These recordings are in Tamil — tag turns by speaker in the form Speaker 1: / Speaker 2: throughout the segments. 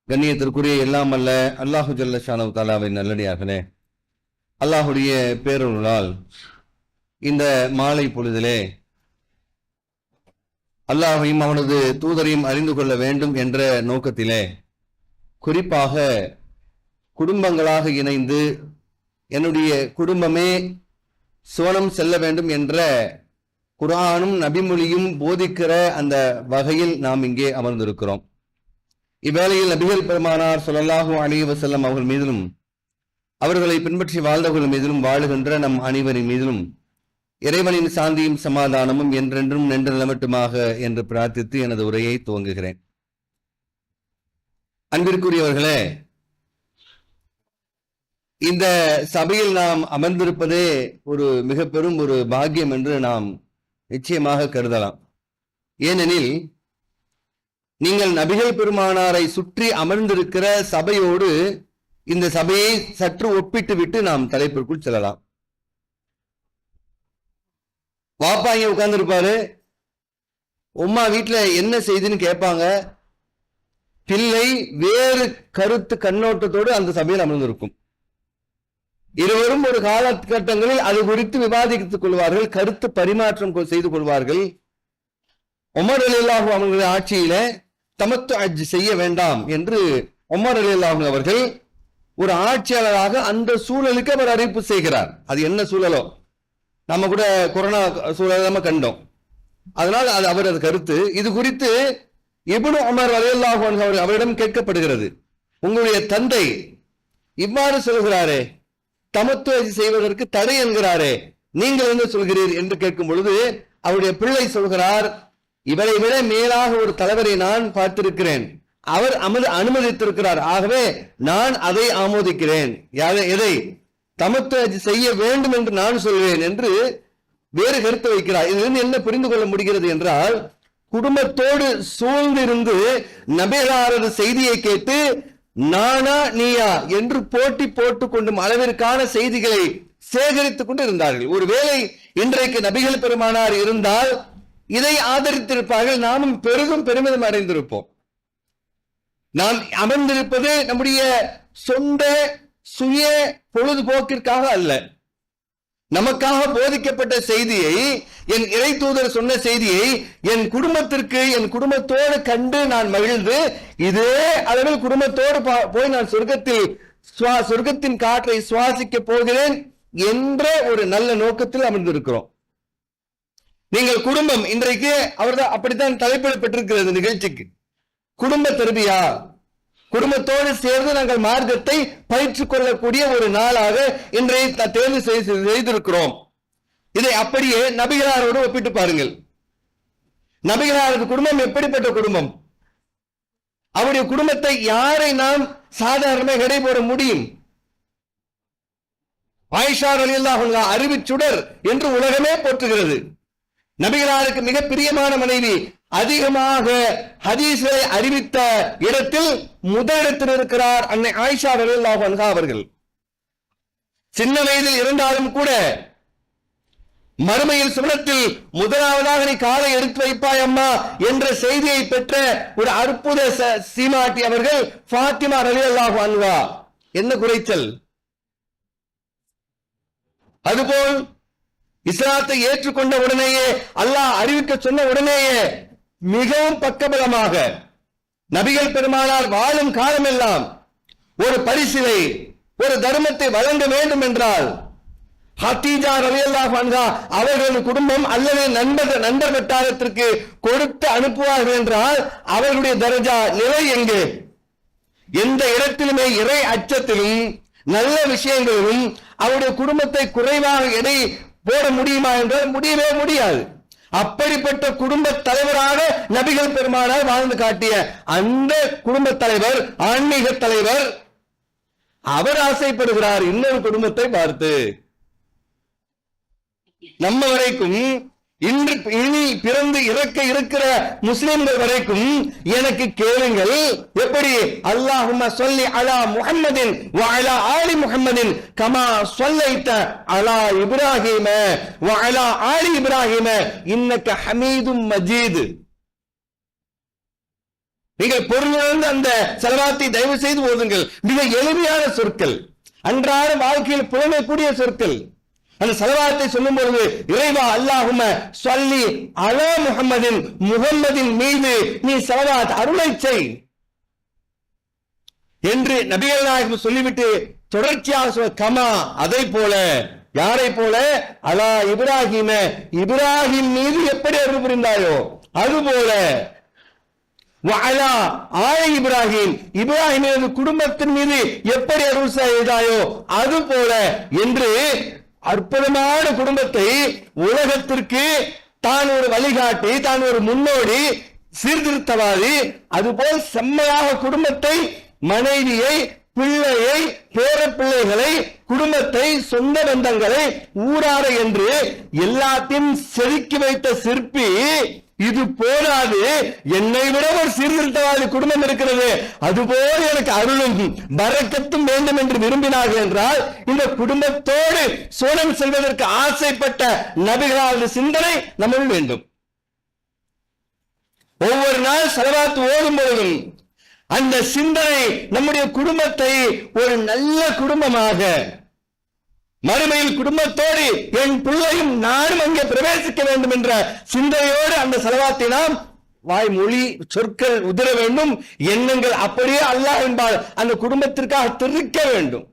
Speaker 1: கண்ணியத்திற்குரிய எல்லாம் அல்ல அல்லாஹு ஜல்ல ஷானஹு தஆலாவின் நல்லடியார்களே, அல்லாஹுடைய பேரருளால் இந்த மாலை பொழுதிலே அல்லாஹையும் அவனது தூதரையும் அறிந்து கொள்ள வேண்டும் என்ற நோக்கத்திலே குறிப்பாக குடும்பங்களாக இணைந்து என்னுடைய குடும்பமே சுவனம் செல்ல வேண்டும் என்ற குர்ஆனும் நபிமொழியும் போதிக்கிற அந்த வகையில் நாம் இங்கே அமர்ந்திருக்கிறோம். இவ்வேளையில் நபிகள் பெருமானார் ஸல்லல்லாஹு அலைஹி வஸல்லம் அவர்கள் மீதிலும் அவர்களை பின்பற்றி வாழ்ந்தவர்கள் மீதிலும் வாழுகின்ற நம் அனைவரின் மீதிலும் இறைவனின் சாந்தியும் சமாதானமும் என்றென்றும் நின்று நிலமட்டுமாக என்று பிரார்த்தித்து எனது உரையை துவங்குகிறேன். அன்பிற்குரியவர்களே, இந்த சபையில் நாம் அமர்ந்திருப்பதே ஒரு மிக பெரும் ஒரு பாக்கியம் என்று நாம் நிச்சயமாக கருதலாம். ஏனெனில் நீங்கள் நபிகள் பெருமானாரை சுற்றி அமர்ந்திருக்கிற சபையோடு இந்த சபையை சற்று ஒப்பிட்டு விட்டு நாம் தலைப்பிற்குள் செல்லலாம். வாப்பா இங்க உட்கார்ந்து இருப்பாரு, உம்மா வீட்டுல என்ன செய்துன்னு கேட்பாங்க. பிள்ளை வேறு கருத்து கண்ணோட்டத்தோடு அந்த சபையில் அமர்ந்திருக்கும். இருவரும் ஒரு காலகட்டங்களில் அது குறித்து விவாதித்துக் கொள்வார்கள், கருத்து பரிமாற்றம் செய்து கொள்வார்கள். உமர் ரலியல்லாஹு அவர்களுடைய ஆட்சியில தமத்து ஹஜ் செய்ய வேண்டாம் என்று உமர் ரலியல்லாஹு அவர்கள் ஒரு ஆட்சியாளராக அந்த சூழலுக்கு அவர் அறிவிப்பு செய்கிறார். அது என்ன சூழலோ, நம்ம கூட கொரோனா சூழலை நம்ம கண்டோம். அதனால் அது அவரது கருத்து. இது குறித்து இப்னு உமர் ரலியல்லாஹு அன்ஹு அவரிடம் கேட்கப்படுகிறது, உங்களுடைய தந்தை இவ்வாறு சொல்கிறாரே, தமத்து ஹஜ் செய்வதற்கு தடை என்கிறாரே, நீங்கள் என்ன சொல்கிறீர் என்று கேட்கும் பொழுது அவருடைய பிள்ளை சொல்கிறார், இவரை விட மேலாக ஒரு தலைவரை நான் பார்த்திருக்கிறேன், அவர் அனுமதித்திருக்கிறார், ஆகவே நான் அதை ஆமோதிக்கிறேன். எதை? தமத்து ஹஜ் செய்ய வேண்டும் என்று நான் சொல்வேன் என்று வேறு கருத்து வைக்கிறார். இதிலிருந்து என்ன புரிந்து கொள்ள முடிகிறது என்றால், குடும்பத்தோடு சூழ்ந்திருந்து நபிகளாரது செய்தியை கேட்டு நானா நீயா என்று போட்டி போட்டுக் கொண்டும் அளவிற்கான செய்திகளை சேகரித்துக் கொண்டு இருந்தார்கள். ஒருவேளை இன்றைக்கு நபிகள் பெருமானார் இருந்தால் இதை ஆதரித்திருப்பார்கள், நாமும் பெரிதும் பெருமிதம் அடைந்திருப்போம். நாம் அமர்ந்திருப்பது நம்முடைய சொந்த சுய பொழுதுபோக்கிற்காக அல்ல, நமக்காக போதிக்கப்பட்ட செய்தியை, என் இறை தூதர் சொன்ன செய்தியை என் குடும்பத்திற்கு, என் குடும்பத்தோடு கண்டு நான் மகிழ்ந்து இதே அளவில் குடும்பத்தோடு போய் நான் சொர்க்கத்தின் காற்றை சுவாசிக்க போகிறேன் என்ற ஒரு நல்ல நோக்கத்தில் அமர்ந்திருக்கிறோம். நீங்கள் குடும்பம், இன்றைக்கு அவர்தான் அப்படித்தான் தலைப்பிட பெற்றிருக்கிறது நிகழ்ச்சிக்கு. குடும்ப தர்பியா, குடும்பத்தோடு சேர்ந்து நாங்கள் மார்க்கத்தை பயிற்றுக் கொள்ளக்கூடிய ஒரு நாளாக இன்றைய தேர்வு செய்திருக்கிறோம். இதை அப்படியே நபிகளாரோடு ஒப்பிட்டு பாருங்கள். நபிகளாரது குடும்பம் எப்படிப்பட்ட குடும்பம்? அவருடைய குடும்பத்தை யாரை நாம் சாதாரணமாக எடை போட முடியும்? ஆயிஷா ரலியல்லாஹு அன்ஹா அறிவுச்சுடர் என்று உலகமே போற்றுகிறது. நபிகளாருக்கு மிக பிரியமான மனைவி, அதிகமாக ஹதீஸை அறிவித்த இடத்தில் முதலிடத்தில் இருக்கிறார் அன்னை ஆயிஷா ரலியல்லாஹு அன்ஹா அவர்கள். சின்ன வயதில் இருந்தாலும் கூட மறுமையில் சுவனத்தில் முதலாவதாக நீ காலை எடுத்து வைப்பாய் அம்மா என்ற செய்தியை பெற்ற ஒரு அற்புத சீமாட்டி அவர்கள் ஃபாத்திமா ரலியல்லாஹு அன்ஹா. என்ன குறைச்சல்! அதுபோல் இஸ்லாத்தை ஏற்றுக்கொண்ட உடனேயே, அல்லாஹ் அறிவிக்க சொன்ன உடனேயே மிகவும் பக்கபலமாக நபிகள் பெருமானார் வாழும் காலமெல்லாம் ஒரு பரிசிலை, ஒரு தர்மத்தை வழங்க வேண்டும் என்றால் ஹதீஜா ரலியல்லாஹு அன்ஹா அவர்கள் குடும்பம் அல்லது நண்பர் வட்டாரத்திற்கு கொடுத்து அனுப்புவார்கள் என்றால் அவர்களுடைய தரஜா நிலை எங்கே? எந்த இடத்திலுமே இறை அச்சத்திலும் நல்ல விஷயங்களிலும் அவருடைய குடும்பத்தை குறைவாக எடை போட முடியுமா என்றால் முடியவே முடியாது. அப்படிப்பட்ட குடும்ப தலைவராக நபிகள் பெருமானார் வாழ்ந்து காட்டிய அந்த குடும்ப தலைவர், ஆன்மீக தலைவர், அவர் ஆசைப்படுகிறார் இன்னொரு குடும்பத்தை பார்த்து. நம்ம வரைக்கும் இனி பிறந்து இறக்க இருக்கிற முஸ்லிம்கள் வரைக்கும் எனக்கு கேளுங்கள், எப்படி அல்லாஹும்ம ஸல்லி அலா முஹம்மதின் வ அலா ஆலி முஹம்மதின் கமா ஸல்லைத அலா இப்ராஹீம வ அலா ஆலி இப்ராஹீம இன்னக ஹமீதும் மஜீத். நீங்கள் பொருளுணர்ந்து அந்த ஸலவாத்தை தயவு செய்து ஓதுங்கள். மிக எளிமையான சொற்கள், அன்றாட வாழ்க்கையில் புலமைக்கூடிய சொற்கள். அந்த ஸலவாத்தை சொல்லும் பொழுது, இறைவா அல்லாஹும்ம ஸல்லி அலா முஹம்மதின், முஹம்மதின் மீது நீ ஸலவாத் அருளை செய் என்று நபிகள் நாயகம் சொல்லிவிட்டு தொடர்ச்சியாக சொல்ல, கமா அதை போல, யாரை போல, அலா இப்ராஹிம, இப்ராஹிம் மீது எப்படி அருள் புரிந்தாயோ அதுபோல, வஅலா ஆல இப்ராஹிம், இப்ராஹிம் குடும்பத்தின் மீது எப்படி அருள் செய்தாயோ அது போல என்று அற்புதமான குடும்பத்தை உலகத்திற்கு தான் ஒரு வழிகாட்டி, தான் ஒரு முன்னோடி, சீர்திருத்தவாதி, அதுபோல் செம்மையாக குடும்பத்தை, மனைவியை, பிள்ளையை, பேர பிள்ளைகளை, குடும்பத்தை, சொந்த பந்தங்களை, ஊரார என்று எல்லாத்தையும் செதுக்கி வைத்த சிற்பி, இது போதாது, என்னை விட ஒரு சீர்திருத்தவாதி குடும்பம் இருக்கிறது, அதுபோல் எனக்கு அருளும் பரக்கத்தும் வேண்டும் என்று விரும்பினார்கள் என்றால், இந்த குடும்பத்தோடு சோழன் செல்வதற்கு ஆசைப்பட்ட நபிகளாவது சிந்தனை நம்முள் வேண்டும். ஒவ்வொரு நாள் ஸலவாத் ஓதும் பொழுதும் அந்த சிந்தனை நம்முடைய குடும்பத்தை ஒரு நல்ல குடும்பமாக, மறுமையில் குடும்பத்தோடு என் பிள்ளையும் நானும் அங்கே பிரவேசிக்க வேண்டும் என்ற சிந்தையோடு அந்த ஸலவாத்தை நாம் வாய் மொழி சொற்கள் உதிர வேண்டும். எண்ணங்கள் அப்படியே அல்லாஹ் என்பால் அந்த குடும்பத்திற்காக திருக்க வேண்டும்.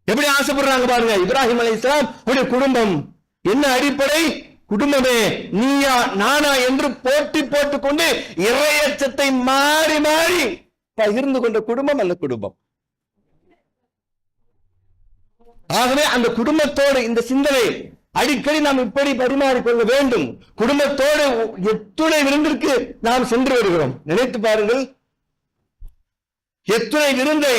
Speaker 1: எப்படி ஆசைப்படுறாங்க பாருங்க. இப்ராஹிம் அலைஹிஸ்ஸலாம் உடைய குடும்பம் என்ன அடிப்படை? குடும்பமே நீயா நானா என்று போட்டி போட்டுக் கொண்டு இறையச்சத்தை மாறி மாறி பகிர்ந்து கொண்ட குடும்பம் அந்த குடும்பம். ஆகவே அந்த குடும்பத்தோடு இந்த சிந்தனை அடிக்கடி நாம் இப்படி பரிமாறிக்கொள்ள வேண்டும். குடும்பத்தோடு எத்துணை விருந்திற்கு நாம் சென்று வருகிறோம், நினைத்து பாருங்கள். எத்துணை விருந்தை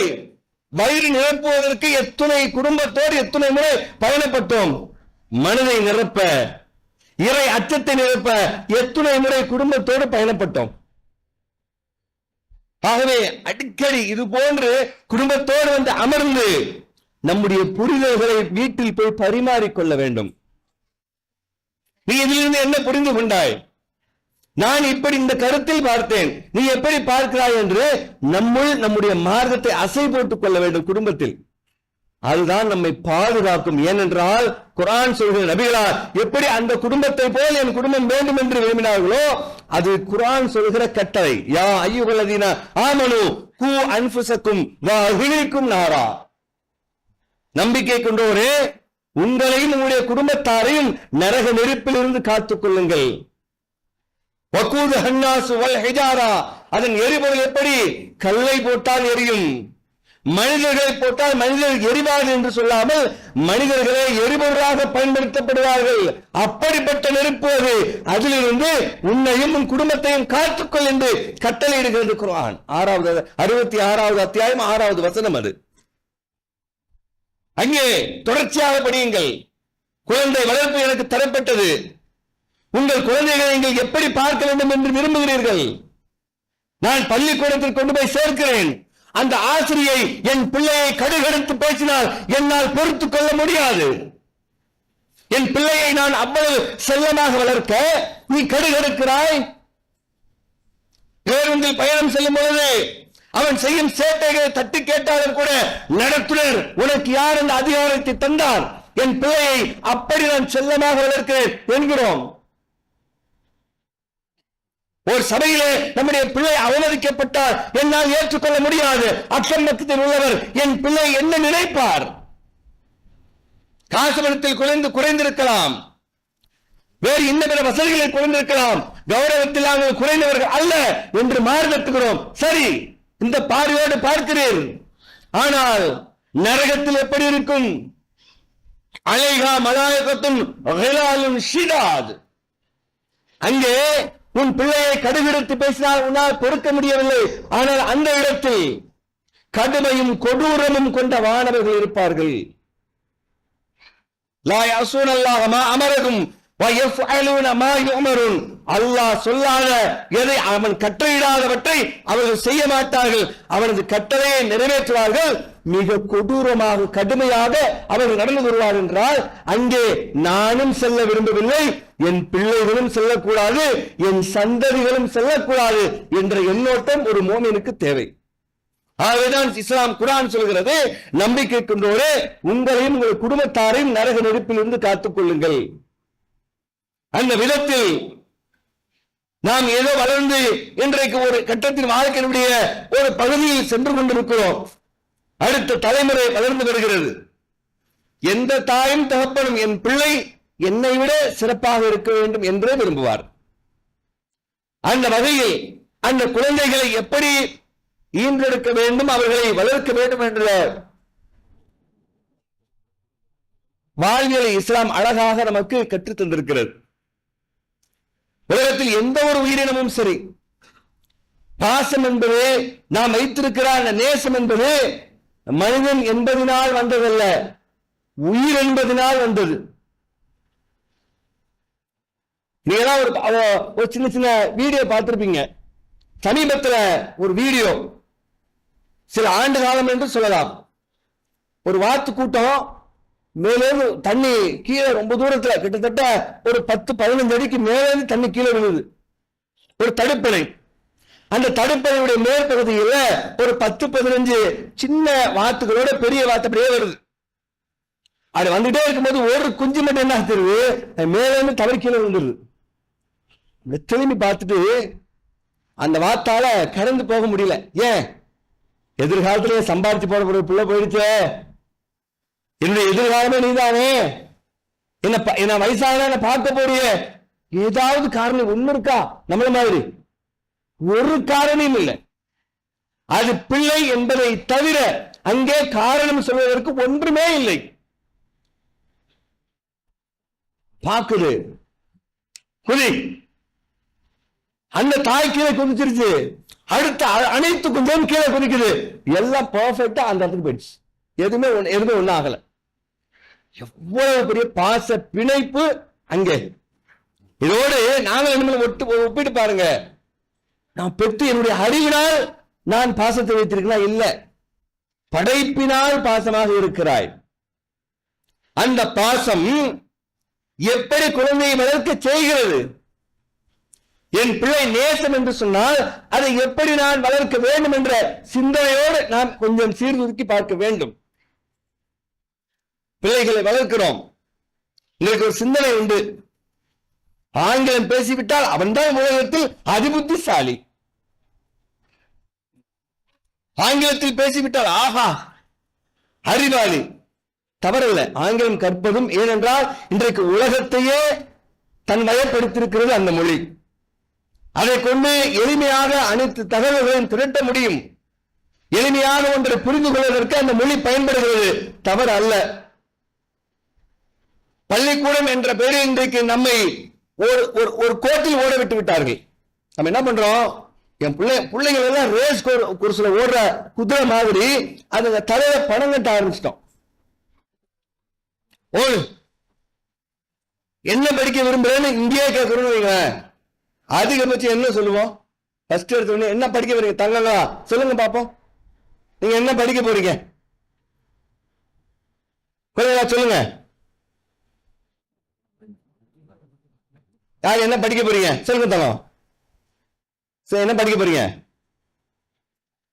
Speaker 1: வயிறு நிரப்புவதற்கு எத்துணை குடும்பத்தோடு எத்துணை முறை பயணப்பட்டோம். மனதை நிரப்ப, இறை அச்சத்தை நிரப்ப எத்துணை முறை குடும்பத்தோடு பயணப்பட்டோம். ஆகவே அடிக்கடி இது போன்று குடும்பத்தோடு வந்து அமர்ந்து நம்முடைய புரிதல்களை வீட்டில் போய் பரிமாறிக்கொள்ள வேண்டும். நீ இதிலிருந்து என்ன புரிந்து கொண்டாய்? நான் இப்படி இந்த கருத்தில் பார்த்தேன், நீ எப்படி பார்க்கிறாய் என்று நம்முடைய மார்க்கத்தை அசை போட்டுக் கொள்ள வேண்டும் குடும்பத்தில். அதுதான் நம்மை பாதுகாக்கும். ஏனென்றால் குர்ஆன் சொல்கிற நபிகளார் எப்படி அந்த குடும்பத்தை போல் என் குடும்பம் வேண்டும் என்று விரும்பினார்களோ அது குர்ஆன் சொல்கிற கட்டளை. யா அய்யுஹல்லதீன ஆமனு கூ அன்ஃபுஸக்கும் வ அஹ்லீக்கும் நாரா. நம்பிக்கை கொண்டோரே, உங்களையும் உங்களுடைய குடும்பத்தாரையும் நரக நெருப்பில் இருந்து காத்துக் கொள்ளுங்கள். வகூது ஹன்னாசு வல் ஹிஜாரா. அதன் எரிபொருள் எப்படி? கல்லை போட்டால் எரியும், மனிதர்களை போட்டால் மனிதர்கள் எரிவார்கள் என்று சொல்லாமல் மனிதர்களை எரிபொருளாக பயன்படுத்தப்படுவார்கள். அப்படிப்பட்ட நெருப்பு அது. அதிலிருந்து உன்னையும் உன் குடும்பத்தையும் காத்துக்கொள் என்று கட்டளையிடுகிறது குர்ஆன். 66வது அத்தியாயம் 6வது வசனம் அது. அங்கே தொடர்ச்சியாக படியுங்கள். குழந்தை வளர்ப்பு எனக்கு தரப்பட்டது, உங்கள் குழந்தைகளை நீங்கள் எப்படி பார்க்க வேண்டும் என்று விரும்புகிறீர்கள். நான் பள்ளிக்கூடத்தில் கொண்டு போய் சேர்க்கிறேன். அந்த ஆசிரியை என் பிள்ளையை கடுகடுத்து பேசினால் என்னால் பொறுத்துக் கொள்ள முடியாது. என் பிள்ளையை நான் அவ்வளவு செல்லமாக வளர்க்க நீ கடுகடுக்கிறாய். பேருந்தில் பயணம் செல்லும் பொழுது அவன் செய்யும் சேட்டைகளை தட்டி கேட்டாலும் கூட நடத்துனர் உனக்கு யார் அந்த அதிகாரத்தை தந்தார்? என் பிள்ளையை அப்படி நான் செல்லமாக வளர்க்கிறேன் என்கிறோம். ஒரு சபையிலே நம்முடைய பிள்ளை அவமதிக்கப்பட்டால் என்னால் ஏற்றுக்கொள்ள முடியாது. அக்கம் பக்கத்தில் உள்ளவர் என் பிள்ளை என்ன நினைப்பார்? காசுபணத்தில் குறைந்திருக்கலாம், வேறு இன்ன பிற வசதிகளில் குறைந்திருக்கலாம், கௌரவத்தில் நாங்கள் குறைந்தவர்கள் அல்ல என்று மாறுதட்டுகிறோம். சரி, இந்த பார்வையோடு பார்க்கிறேன். ஆனால் நரகத்தில் எப்படி இருக்கும்? அலைஹா மலாயகத்தும் கிலாலுன் ஷிதாத். அங்கே உன் பிள்ளையை கடுகடுத்து பேசினால் உன்னால் பொறுக்க முடியவில்லை. ஆனால் அந்த இடத்தில் கடுமையும் கொடூரமும் கொண்ட வானவர்கள் இருப்பார்கள். லா யஸூனல்லாஹ மா அமரஹும் வ யஃஅலூன மா யுமருன். அல்லாஹ் சொல்லாத எதை அவன் கட்டளையிடாதவற்றை அவர்கள் செய்ய மாட்டார்கள். அவனது கட்டளையை நிறைவேற்றுவார்கள். மிக கொடூரமாக கடுமையாக அவர்கள் நடந்து வருவார் என்றால் அங்கே நானும் செல்ல விரும்பவில்லை, என் பிள்ளைகளும் செல்லக்கூடாது, என் சந்ததிகளும் செல்லக்கூடாது என்ற எண்ணோட்டம் ஒரு மோமினுக்கு தேவை. ஆகவேதான் இஸ்லாம் குர்ஆன் சொல்கிறது, நம்பிக்கை கொண்டோரே உங்களையும் உங்கள் குடும்பத்தாரையும் நரக நெருப்பிலிருந்து காத்துக் கொள்ளுங்கள். அந்த விதத்தில் நாம் ஏதோ வளர்ந்து இன்றைக்கு ஒரு கட்டத்தின் வாழ்க்கையினுடைய ஒரு பகுதியில் சென்று கொண்டிருக்கிறோம். அடுத்த தலைமுறை வளர்ந்து வருகிறது. எந்த தாயும் தகப்பனும் என் பிள்ளை என்னை விட சிறப்பாக இருக்க வேண்டும் என்றே விரும்புவார். அந்த வகையில் அந்த குழந்தைகளை எப்படி ஈன்றெடுக்க வேண்டும், அவர்களை வளர்க்க வேண்டும் என்ற வாழ்வியலை இஸ்லாம் அழகாக நமக்கு கற்றுத் தந்திருக்கிறது. உலகத்தில் எந்த ஒரு உயிரினமும் சரி, பாசம் என்பது நாம் வைத்திருக்கிற அந்த நேசம் என்பது மனிதன் என்பதனால் வந்ததல்ல, உயிர் என்பதனால் வந்தது. நீங்க ஒரு சின்ன சின்ன வீடியோ பார்த்திருப்பீங்க. சமீபத்தில் ஒரு வீடியோ, சில ஆண்டு காலம் என்று சொல்லலாம், ஒரு வாத்து கூட்டம் மேலேருந்து தண்ணி கீழே ரொம்ப தூரத்துல கிட்டத்தட்ட ஒரு 10-15 அடிக்கு மேலே தண்ணி கீழே விழுது. ஒரு தடுப்பணை, அந்த தடுப்பணையுடைய மேற்பகுதியில் ஒரு 10-15 சின்ன வாத்துகளோட பெரிய வாத்து அப்படியே வருது. அது வந்துட்டே இருக்கும்போது ஒரு குஞ்சு மட்டும் என்ன தெரியுது, மேலேருந்து தவறி கீழே விழுந்துருது. திரும்பி பார்த்துட்டு அந்த வாத்தால கடந்து போக முடியல. ஏன்? எதிர்காலத்திலே சம்பாதிச்சு போடக்கூடிய பிள்ளை போயிடுச்சே, என்னுடைய எதிர்காலமே நீதானே, என்ன வயசான பார்க்க போறிய, ஏதாவது காரணம் ஒண்ணு இருக்கா? நம்மள மாதிரி ஒரு காரணம் இல்லை. அது பிள்ளை என்பதை தவிர அங்கே காரணம் சொல்வதற்கு ஒன்றுமே இல்லை. பாக்குது, குதி, அந்த தாய் கீழே குதிச்சிருச்சு, அடுத்த அனைத்து குஞ்சம் கீழே குதிக்குது, எல்லாம் பெர்ஃபெக்டா அந்த இடத்துக்கு போயிடுச்சு. எதுவுமே ஒன்னும் ஆகல. எவ்வளவு பெரிய பாச பிணைப்பு அங்கே. இதோடு நாங்கள் ஒப்பிட்டு பாருங்க. நான் பெற்று என்னுடைய அறிவினால் நான் பாசத்தை வைத்திருக்கிறேன் இல்ல, படைப்பினால் பாசமாக இருக்கிறாய். அந்த பாசம் எப்படி குழந்தையை வளர்க்க செய்கிறது? என் பிள்ளை நேசம் என்று சொன்னால் அதை எப்படி நான் வளர்க்க வேண்டும் என்ற சிந்தனையோடு நாம் கொஞ்சம் சீர்தூக்கி பார்க்க வேண்டும். பிள்ளைகளை வளர்க்கிறோம், உங்களுக்கு ஒரு சிந்தனை உண்டு. ஆங்கிலம் பேசிவிட்டால் அவன்தான் உலகத்தில் அதிபுத்திசாலி. ஆங்கிலத்தில் பேசிவிட்டால் ஆஹா அறிவாளி. தவறில்லை, ஆங்கிலம் கற்பதும். ஏனென்றால் இன்றைக்கு உலகத்தையே தன் வயப்படுத்தியிருக்கிறது அந்த மொழி. அதை கொண்டு எளிமையாக அனைத்து தகவல்களையும் திரட்ட முடியும். எளிமையாக ஒன்றை புரிந்து கொள்வதற்கு அந்த மொழி பயன்படுகிறது, தவறு அல்ல. பள்ளிக்கூடம் என்ற பெயரில் இன்றைக்கு நம்மை ஒரு கோட்டில் ஓட விட்டு விட்டார்கள். நம்ம என்ன பண்றோம்? என் பிள்ளைகள் எல்லாம் ரேஸ் கோர்ஸ்ல ஓடுற குதிரை மாதிரி அந்த தலையில பணம் கட்ட ஆரம்பிச்சிட்டோம். என்ன படிக்க விரும்புறேன்னு இங்கேயே கேட்கறோம்னு வைங்களேன், அதிகபட்சம் என்ன சொல்லுவோம்? ஃபர்ஸ்ட் எடுத்த என்ன படிக்க போறீங்க தங்கங்களா? சொல்லுங்க பாப்போம், நீங்க என்ன படிக்க போறீங்க? சொல்லுங்க, யார் என்ன படிக்க போறீங்க? சொல்லுங்க தங்கம், என்ன படிக்க போறீங்க?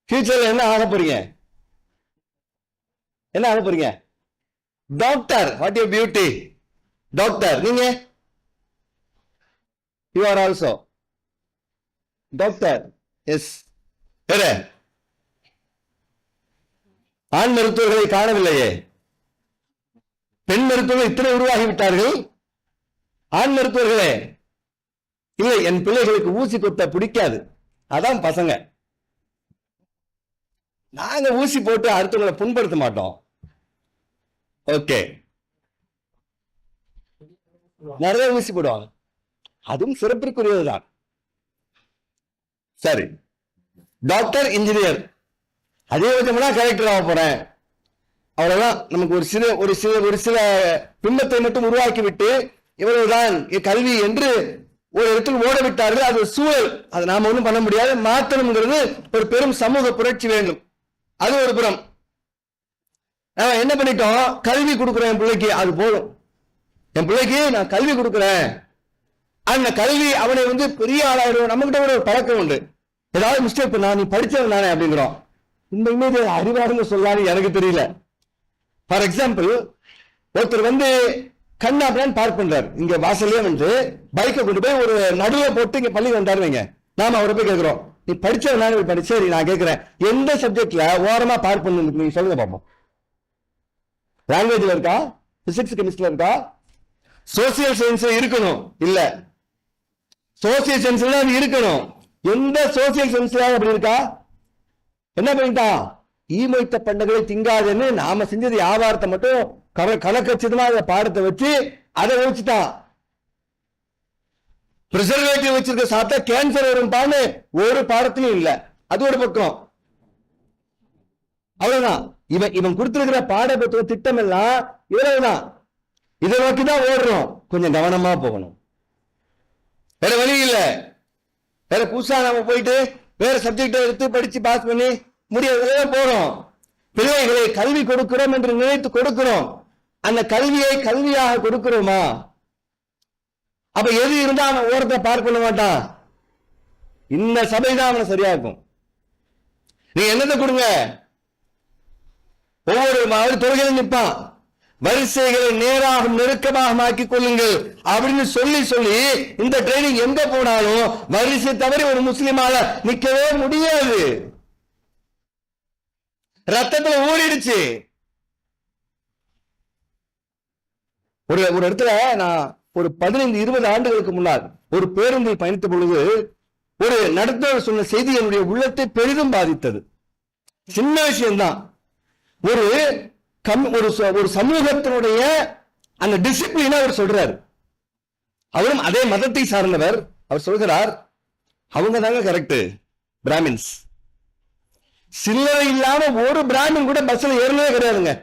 Speaker 1: ஃபியூச்சர்ல என்ன ஆக போறீங்க? என்ன ஆக போறீங்க? Doctor. What you beauty? Doctor. நீங்க? You are also doctor. Yes. வேற ஆண் மருத்துவர்களை காணவில்லையே, பெண் மருத்துவர்கள் இத்தனை உருவாகிவிட்டார்கள். ஆண் மருத்துவர்களே இல்லை, என் பிள்ளைகளுக்கு ஊசி கொத்த பிடிக்காது, அதான் பசங்க. நாங்க ஊசி போட்டு அடுத்தவங்களை புண்படுத்த மாட்டோம். ஓகே, நிறைய ஊசி போடுவாங்க, அதுவும் சிறப்பிற்குரியதுதான். சரி, டாக்டர், இன்ஜினியர், அதே விதமா கலெக்டர் ஆக போறேன், அவ்வளவுதான். நமக்கு ஒரு சில பிம்பத்தை மட்டும் உருவாக்கி விட்டு இவ்வளவுதான் கல்வி என்று ஒரு இடத்தில் ஓட விட்டார்கள். அது சூழல், அதை நாம ஒண்ணும் பண்ண முடியாது. மாற்றணுங்கிறது ஒரு பெரும் சமூக புரட்சி வேண்டும். அது ஒரு புறம். நாம என்ன பண்ணிட்டோம், கல்வி கொடுக்குறேன் என் பிள்ளைக்கு, அது போதும், என் பிள்ளைக்கு நான் கல்வி கொடுக்குறேன், அந்த கல்வி அவனை பெரிய ஆளாயிடும். நம்ம கிட்ட ஒரு பழக்கம் உண்டு, ஏதாவது மிஸ்டேக் பண்ணா நீ படிச்சவன் தானே அப்படிங்கிறோம். இந்த இமேஜ் அறிவாருங்க சொல்லான்னு எனக்கு தெரியல. ஃபார் எக்ஸாம்பிள், ஒருத்தர் கண்ணாபிரான் பார்க் பண்றாரு, இங்க வாசல்லே பைக்கை கொண்டு போய் ஒரு நடுவை போட்டு இங்க பள்ளி வந்தாரு வைங்க. நாம அவரை போய் கேட்கிறோம், நீ படிச்சவன் சரி நான் கேட்கிறேன், எந்த சப்ஜெக்ட்ல ஓரமா பார்க் பண்ணு நீங்க சொல்லுங்க பாப்போம். லாங்குவேஜ்ல இருக்கா, பிசிக்ஸ் கெமிஸ்ட்ரில இருக்கா, சோசியல் சயின்ஸ் இருக்கணும் இல்ல, சோசியல் சயின்ஸ்ல இருக்கணும். எந்த சோசியல் சயின்ஸ்ல அப்படி இருக்கா? என்ன பண்ணிட்டான், ஈமொய்த்த பண்டங்களை திங்காதுன்னு நாம செஞ்சது வியாபாரத்தை மட்டும் கணக்கச்சிதமா பாடத்தை வச்சு அதை ஒழிச்சுட்டான். பிரிசர்வேட்டிவ் வச்சிருக்க சாப்பிட்டா கேன்சர் வரும்பான்னு ஒரு பாடத்திலும் இல்ல. அது ஒரு பக்கம். அவ்வளவுதான். இவன் கொடுத்திருக்கிற பாட புத்தக திட்டம் எல்லாம் இவ்வளவுதான். இதை நோக்கிதான் ஓடுறோம். கொஞ்சம் கவனமா போகணும், வேற வழி இல்ல. வேற புதுசா நாம போயிட்டு வேற சப்ஜெக்ட் எடுத்து படிச்சு பாஸ் பண்ணி முடியாத போறோம். பிள்ளைகளை கல்வி கொடுக்கிறோம் என்று நினைத்து கொடுக்கிறோம். அந்த கல்வியை கல்வியாக கொடுக்கிறோமா? அப்ப எது இருந்தா அவன் ஓரத்தை பார்க்க பண்ண மாட்டான். இந்த சபைதான் அவனை சரியாக்கும். நீ என்னத்தை கொடுங்க, ஒவ்வொரு தொழுகையிலும் நிற்பான், வரிசைகளை நேராக நெருக்கமாக ஆக்கிக் கொள்ளுங்கள் அப்படின்னு சொல்லி சொல்லி இந்த ட்ரைனிங் எங்க போனாலும் வரிசை தவறி ஒரு முஸ்லிமால நிக்கவே முடியாது. ரத்தத்துல ஊறிடுச்சு. ஒரு இடத்துல நான் ஒரு 15-20 ஆண்டுகளுக்கு முன்னால் ஒரு பேருந்தில் பயணித்த பொழுது ஒரு நடத்துவர் சொன்ன செய்தி என்னுடைய உள்ளத்தை பெரிதும் பாதித்தது. சின்ன விஷயம்தான். ஒரு சமூகத்தினுடைய அந்த டிசிப்ளினை அவர் சொல்றாரு. அவரும் அதே மதத்தை சார்ந்தவர். அவர் சொல்கிறார், அவங்க தாங்க கரெக்ட் பிராமின்ஸ். சில்லறை இல்லாம ஒரு பிராமின் கூட பஸ்ல ஏறவே கிடையாதுங்க.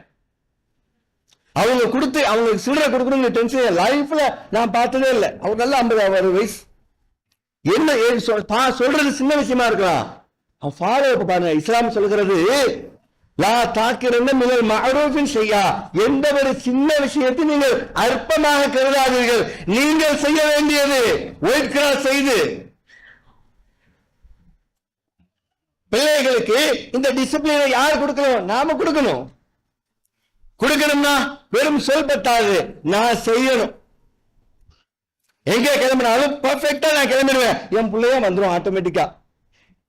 Speaker 1: அவங்க சில்லறை கொடுக்கணும் டென்ஷன் லைஃப்ல நான் பார்த்ததே இல்லை. அவர் நல்லா 50 வயசு. என்ன சொல்றது சின்ன விஷயமா இருக்கலாம், அவன் ஃபாலோ பாருங்க. இஸ்லாம் சொல்கிறது, லா தாக்கிரன்ன மினல் மஅரூஃபின் ஷைஆ, எந்த ஒரு சின்ன விஷயத்தை நீங்கள் அற்பமாக கருதாதீர்கள். நீங்கள் செய்ய வேண்டியது ஒயிட் கிராஸ் செய்து பிள்ளைகளுக்கு இந்த டிசிப்ளினை யார் கொடுக்கணும்? நாம கொடுக்கணும். கொடுக்கணும்னா வெறும் சொல் பத்தாது, நான் செய்யணும். எங்க கிளம்பினாலும் பர்ஃபெக்டா நான் கிளம்பிடுவேன், என் பிள்ளைய வந்துடும் ஆட்டோமேட்டிக்கா.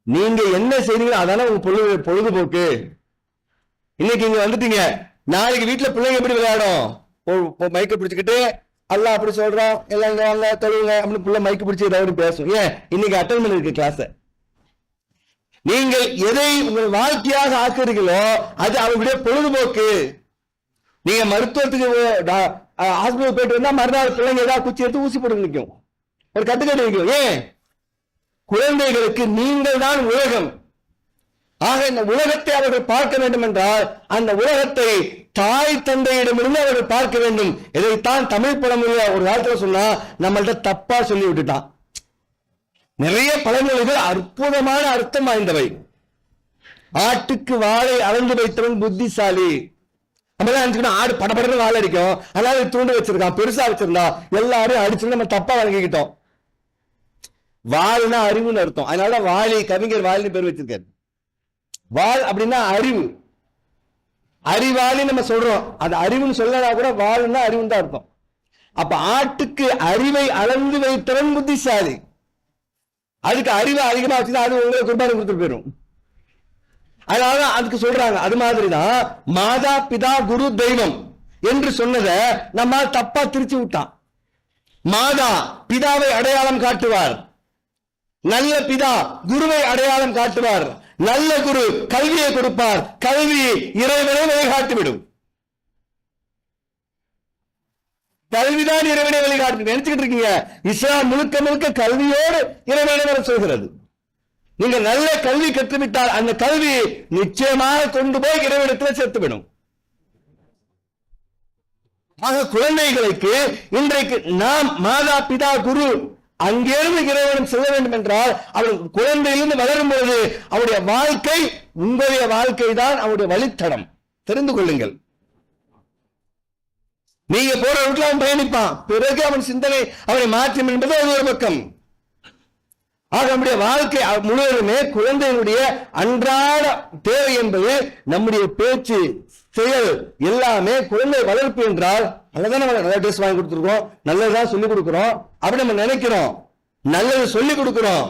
Speaker 1: நீங்க என்ன செய்றீங்களோ அதான உங்க பொழுதுபோக்கு. இன்னைக்கு இங்க வந்துட்டீங்க, நாளைக்கு வீட்டுல பிள்ளைங்க எப்படி விளையாடும்? மைக்க பிடிச்சுக்கிட்டு அல்லாஹ் அப்படி சொல்றோம், எல்லாம் இங்க வாங்க தொழுவுங்க அப்படின்னு பிள்ளை மைக்கு பிடிச்சி ஏதாவது பேசும். ஏன் இன்னைக்கு அட்டன் பண்ணிருக்கு கிளாஸ். நீங்கள் எதை உங்கள் வாழ்க்கையாக ஆக்குறீங்களோ அது அவங்களுடைய பொழுதுபோக்கு. நீங்க மருத்துவத்துக்கு ஹாஸ்பிட்டல் போயிட்டு வந்தா மறுநாள் பிள்ளைங்க ஏதாவது குச்சி எடுத்து ஊசி போட்டு நிற்கும், ஒரு கட்டுக்கட்டு நிற்கும். ஏன்? குழந்தைகளுக்கு நீங்கள் தான் உலகம். ஆக இந்த உலகத்தை அவர்கள் பார்க்க வேண்டும் என்றால் அந்த உலகத்தை தாய் தந்தையிடமிருந்து அவர்கள் பார்க்க வேண்டும். இதைத்தான் தமிழ் பழமொழி ஒரு காலத்துல சொன்னா நம்மள்ட்ட தப்பா சொல்லி விட்டுட்டான். நிறைய பழமொழிகள் அற்புதமான அர்த்தம் வாய்ந்தவை. ஆட்டுக்கு வாளை அளந்து வைத்தவன் புத்திசாலி. ஆடு படப்படன்னு வாழை அடிக்கும், அதனால தூண்டு வச்சிருக்கான், பெருசா வச்சிருந்தா எல்லாரும் அடிச்சு நம்ம தப்பா வழங்கிக்கிட்டோம். வாள்னா அறிவுன்னு அர்த்தம், அதனால வாலி கவிஞர் வாலின்னு பேர் வச்சிருக்காரு. வாள் அப்படின்னா அறிவு, அறிவாளி நம்ம சொல்றோம். அது அறிவுன்னு சொல்லனா கூட வாள்னா அறிவுன்னு தான் அர்த்தம். அப்ப ஆட்டுக்கு அறிவை அளந்து வைத்தவன் புத்திசாலி. அதுக்கு அறிவை அதிகமா வச்சுதான் அது உங்களுக்கு குர்பானி கொடுத்துட்டு போயிடும். அதனாலதான் அதுக்கு சொல்றாங்க. அது மாதிரிதான் மாதா பிதா குரு தெய்வம் என்று சொன்னதை நம்ம தப்பா திருச்சி விட்டான். மாதா பிதாவை அடையாளம் காட்டுவார், நல்ல பிதா குருவை அடையாளம் காட்டுவார், நல்ல குரு கல்வியை கொடுப்பார், கல்வி இறைவனை வழிகாட்டிவிடும். கல்விதான் இறைவனை வழிகாட்டு நினைச்சுக்கிட்டு இருக்கீங்க. இஸ்லாம் முழுக்க முழுக்க கல்வியோடு இறைவனை வர சொல்கிறது. நீங்க நல்ல கல்வி கற்றுவிட்டால் அந்த கல்வி நிச்சயமாக கொண்டு போய் இறைவனிடத்தில் சேர்த்துவிடும். ஆக குழந்தைகளுக்கு இன்றைக்கு நாம் மாதா பிதா குரு அங்கிருந்து இறைவனும் செல்ல வேண்டும் என்றால் அவள் குழந்தையிலிருந்து வளரும் பொழுது அவருடைய வாழ்க்கை உங்களுடைய வாழ்க்கை தான் அவருடைய வழித்தடம். தெரிந்து கொள்ளுங்கள். நீங்க போற ரூட்ல அவன் பயணிப்பான், பிறகு அவன் சிந்தனை அவனை மாற்றும் என்பது அது ஒரு பக்கம். ஆக நம்முடைய வாழ்க்கை முழுவதுமே குழந்தைகளுடைய அன்றாட தேவை என்பது நம்முடைய பேச்சு செயல் எல்லாமே குழந்தை வளர்ப்பு என்றால் நல்லதான். நம்ம நல்ல ட்ரெஸ் வாங்கி கொடுத்துருக்கோம், நல்லதான் சொல்லிக் கொடுக்கிறோம், அப்படி நம்ம நினைக்கிறோம், நல்லது சொல்லிக் கொடுக்கிறோம்,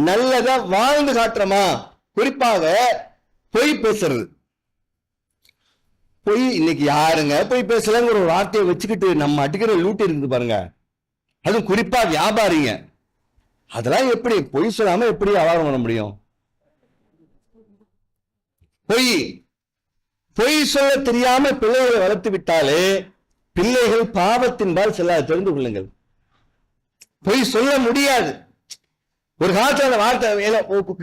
Speaker 1: நல்லதா வாழ்ந்து காட்டுறோமா? குறிப்பாக பொய் பேசுறது. பொய் இன்னைக்கு யாருங்க பொய் பேசலங்கிற ஒரு வார்த்தையை வச்சுக்கிட்டு நம்ம அடிக்கிற லூட்டி இருக்குது பாருங்க. அதுவும் குறிப்பா வியாபாரிங்க, அதெல்லாம் எப்படி பொய் சொல்லாம எப்படி வியாபாரம் பண்ண முடியும்? பொய் சொல்ல தெரியாம பிள்ளைகளை வளர்த்து விட்டாலே பிள்ளைகள் பாவத்தின்பால் செல்லாது. தெரிந்து கொள்ளுங்கள். பொய் சொல்ல முடியாது. ஒரு காலத்துல அந்த வார்த்தை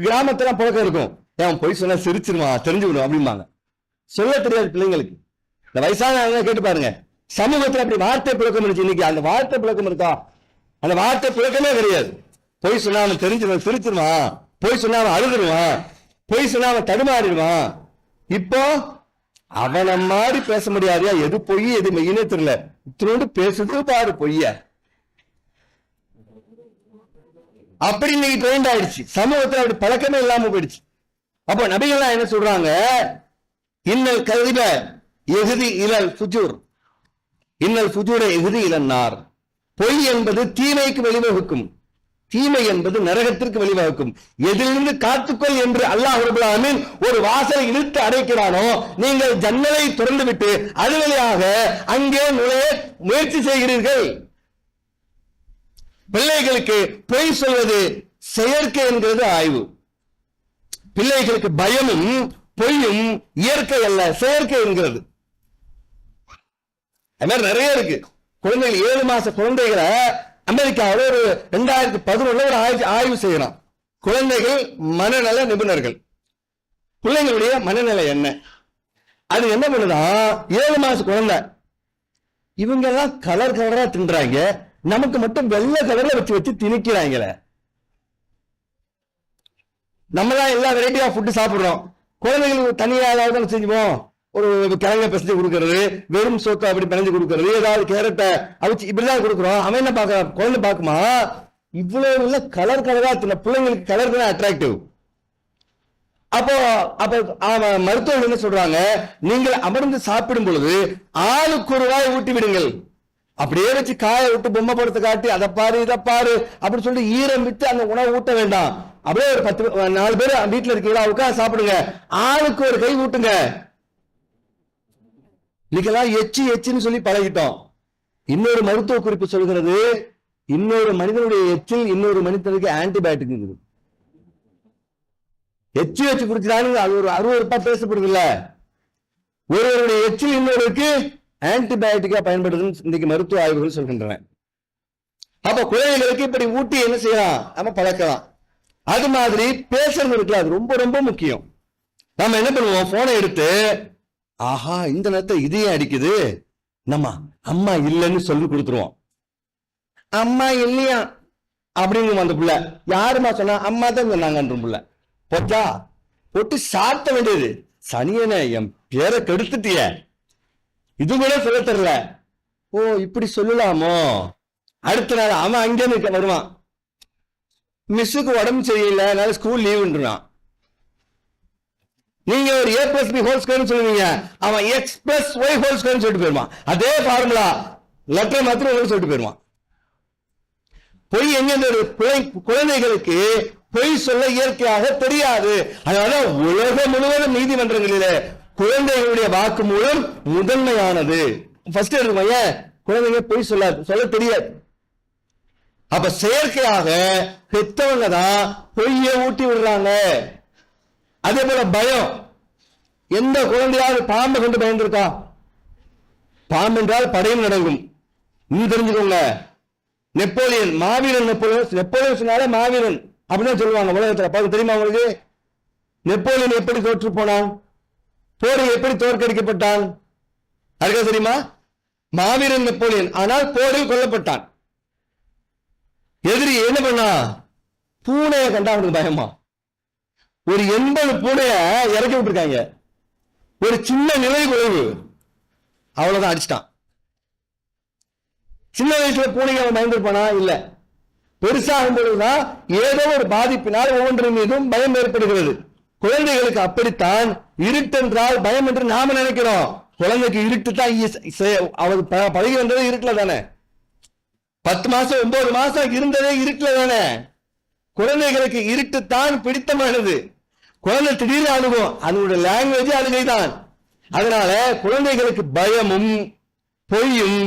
Speaker 1: கிராமத்துல பழக்கம் இருக்கும், ஏன் பொய் சொன்னா சிரிச்சிருவான், தெரிஞ்சுக்கணும் அப்படிம்பாங்க. சொல்ல தெரியாது பிள்ளைங்களுக்கு. இந்த வயசான கேட்டு பாருங்க, சமூகத்துல அப்படி வார்த்தை புழக்கம் இருந்துச்சு. இன்னைக்கு அந்த வார்த்தை புழக்கம் இருக்கா? அந்த வார்த்தை புழக்கமே கிடையாது. பொய் சொன்னா அவன் சிரிச்சிருவான், பொய் சொன்னா அவன் அழுதுருவான், பொய் சொன்னா அவன் தடுமாறிடுவான். இப்போ அவனை மாதிரி பேச முடியாதியா? எது பொய் எது மெய்னே தெரியல, இத்தனோடு பேசுறது பாரு பொய்ய. அப்படி இன்னைக்கு ட்ரெண்ட் ஆயிடுச்சு. சமூகத்துல அப்படி பழக்கமே இல்லாம போயிடுச்சு. அப்போ நபிகள்லாம் என்ன சொல்றாங்க? இன்னல் கதிப எகுதி இலல் ஃபுஜூர், இன்னல் ஃபுஜூர எகுதி இலன்னார். பொய் என்பது தீமைக்கு வழிவகுக்கும், தீமை என்பது நரகத்திற்கு வழிவகுக்கும். எதிலிருந்து காத்துக்கொள் என்று அல்லாஹ் ரப்பல் ஆலமீன் ஒரு வாசலை இழுத்து அடைக்கிறானோ, நீங்கள் ஜன்னலை திறந்து விட்டு அது வழியாக அங்கே நுழைய முயற்சி செய்கிறீர்கள். பிள்ளைகளுக்கு பொய் சொல்வது செயற்கை என்கிறது ஆய்வு. பிள்ளைகளுக்கு பயமும் பொய்யும் இயற்கை அல்ல, செயற்கை என்கிறது. அது மாதிரி நிறைய இருக்கு. குழந்தைகள் 7 மாச குழந்தைகளை அமெரிக்காவில் ஒரு 2011 ஒரு ஆய்வு செய்யலாம். குழந்தைகள் மனநல நிபுணர்கள் பிள்ளைங்களுடைய மனநிலை என்ன, அது என்ன பண்ணுதான்? 7 மாச குழந்தை இவங்க எல்லாம் கலர் கலரா தின்றாங்க, நமக்கு மட்டும் வெள்ளை கலர்ல வச்சு திணிக்கிறாங்க. நம்ம தான் எல்லா வெரைட்டி ஆஃப் ஃபுட்டு சாப்பிடுறோம், குழந்தைகளுக்கு தனியாக ஏதாவது செஞ்சுப்போம். ஒரு கிழங்க பிசைஞ்சு கொடுக்கறது, வெறும் சோத்தை அப்படி பிணைஞ்சு கொடுக்கறது, ஏதாவது கேரட்டை அவிச்சு இப்படிதான் கொடுக்குறோம். அவன் என்ன பார்க்க, குழந்தை பார்க்குமா இவ்வளவு கலர் கலரா தின்ன பிள்ளைங்களுக்கு கலர் தான் அட்ராக்டிவ். அப்போ மருத்துவர்கள் என்ன சொல்றாங்க? நீங்கள் அமர்ந்து சாப்பிடும் பொழுது ஆளுக்கு ஒரு வாய் ஊட்டி விடுங்கள். அப்படியே வச்சு காய விட்டு பொம்மை படத்தை காட்டி அதை பாரு இதை பாரு அப்படி சொல்லிட்டு ஈரம் விட்டு அந்த உணவு ஊட்ட வேண்டாம். அப்படியே ஒரு 4 பேர் வீட்டுல இருக்கீங்களா, உட்காந்து சாப்பிடுங்க, ஆளுக்கு ஒரு கை ஊட்டுங்க. இன்னைக்கெல்லாம் எச்சுன்னு சொல்லி பழகிட்டோம். இன்னொரு மருத்துவ குறிப்பு சொல்கிறது, இன்னொரு மனிதனுடைய எச்சில் இன்னொரு மனிதனுக்கு ஆன்டிபயோட்டிக் இருக்குது. எச்சு வச்சு குடிக்கிறாங்க, அது ஒரு அருவருப்பா பேசப்படுது இல்ல. ஒருவருடைய எச்சில் இன்னொருக்கு ஆன்டிபயோட்டிக்கா பயன்படுதுன்னு இன்னைக்கு மருத்துவ ஆய்வுகள் சொல்கின்றன. அப்ப குழந்தைகளுக்கு இப்படி ஊட்டி என்ன செய்யலாம், நம்ம பழக்கலாம். அது மாதிரி பேசுறது இருக்குல்ல, அது ரொம்ப ரொம்ப முக்கியம். நம்ம என்ன பண்ணுவோம், போனை எடுத்து ஆஹா இந்த நேரத்தை இதையே அடிக்குது, நம்ம அம்மா இல்லைன்னு சொல்லி கொடுத்துருவோம். அம்மா இல்லையா அப்படிங்க அந்த புள்ள, யாருமா சொன்னா அம்மா தான் சொன்னாங்கன்ற புள்ள போச்சா போட்டு சாத்த வேண்டியது. சனியனை என் பேரை கெடுத்துட்டிய, இது கூட சொல்ல தெரியல. ஓ இப்படி சொல்லலாமோ? அடுத்த நாள் அவன் அங்கே வருவான், மிஸ்ஸுக்கு உடம்பு சரியில்லை அதனால ஸ்கூல் லீவுன்றான். நீங்க ஒரு A+B ஹோல் ஸ்கொயர் சொல்லுவீங்க, அவன் X+Y ஹோல் ஸ்கொயர் சொல்லிட்டு போயிருவான். அதே ஃபார்முலா லெட்டர் மாத்திரம் சொல்லிட்டு போயிருவான். பொய் எங்க குழந்தைகளுக்கு பொய் சொல்ல இயற்கையாக தெரியாது. அதனால உலகம் முழுவதும் நீதிமன்றங்களிலே குழந்தைகளுடைய வாக்கு மூலம் முதன்மையானது. ஃபர்ஸ்ட் எடுத்துக்கோங்க, குழந்தைங்க பொய் சொல்ல தெரியாது. அப்ப செயற்கையாக பெத்தவங்க தான் பொய்யை ஊட்டி விடுறாங்க. அதே போல பயம், எந்த குழந்தையாவது பாம்பை கொண்டு பயந்துருக்கா? பாம்பு என்றால் படையும் நடங்கும். நீ தெரிஞ்சுக்கோங்க, நெப்போலியன் மாவீரன், நெப்போலியன் சொன்னாலே மாவீரன் அப்படின்னு சொல்லுவாங்க உலகத்துல. பார்க்க தெரியுமா உங்களுக்கு? நெப்போலியன் எப்படி தோற்று போனான், போரில் எப்படி தோற்கடிக்கப்பட்டான் அதுக்காக தெரியுமா? மாவீரன் நெப்போலியன், ஆனால் போரில் கொல்லப்பட்டான். எதிரி என்ன பண்ணா, பூனையை கண்டா அவனுக்கு பயமா. ஒரு 80 பூனைய இறக்கி விட்டுருக்காங்க. ஒரு சின்ன நிலை குறைவு, அவ்வளவுதான் அடிச்சிட்டான். சின்ன வயசுல பூனைக்கு அவன் பயந்துருப்பானா? இல்ல. பெருசாகும் பொழுதுதான் ஏதோ ஒரு பாதிப்பினால் ஒவ்வொன்றின் மீதும் பயம் ஏற்படுகிறது. குழந்தைகளுக்கு அப்படித்தான். இருட்டென்றால் பயம் என்று நாம நினைக்கிறோம். குழந்தைக்கு இருட்டு தான் அவர் பழகி வந்தது இருட்டுல தானே. 10 மாசம் 9 மாசம் இருந்ததே இருட்டுல தானே. குழந்தைகளுக்கு இருட்டு தான் பிடித்தமானது. குழந்தை திடீர்னு அழுகும், அதனுடைய லாங்குவேஜ் அழுகை தான். அதனால குழந்தைகளுக்கு பயமும் பொய்யும்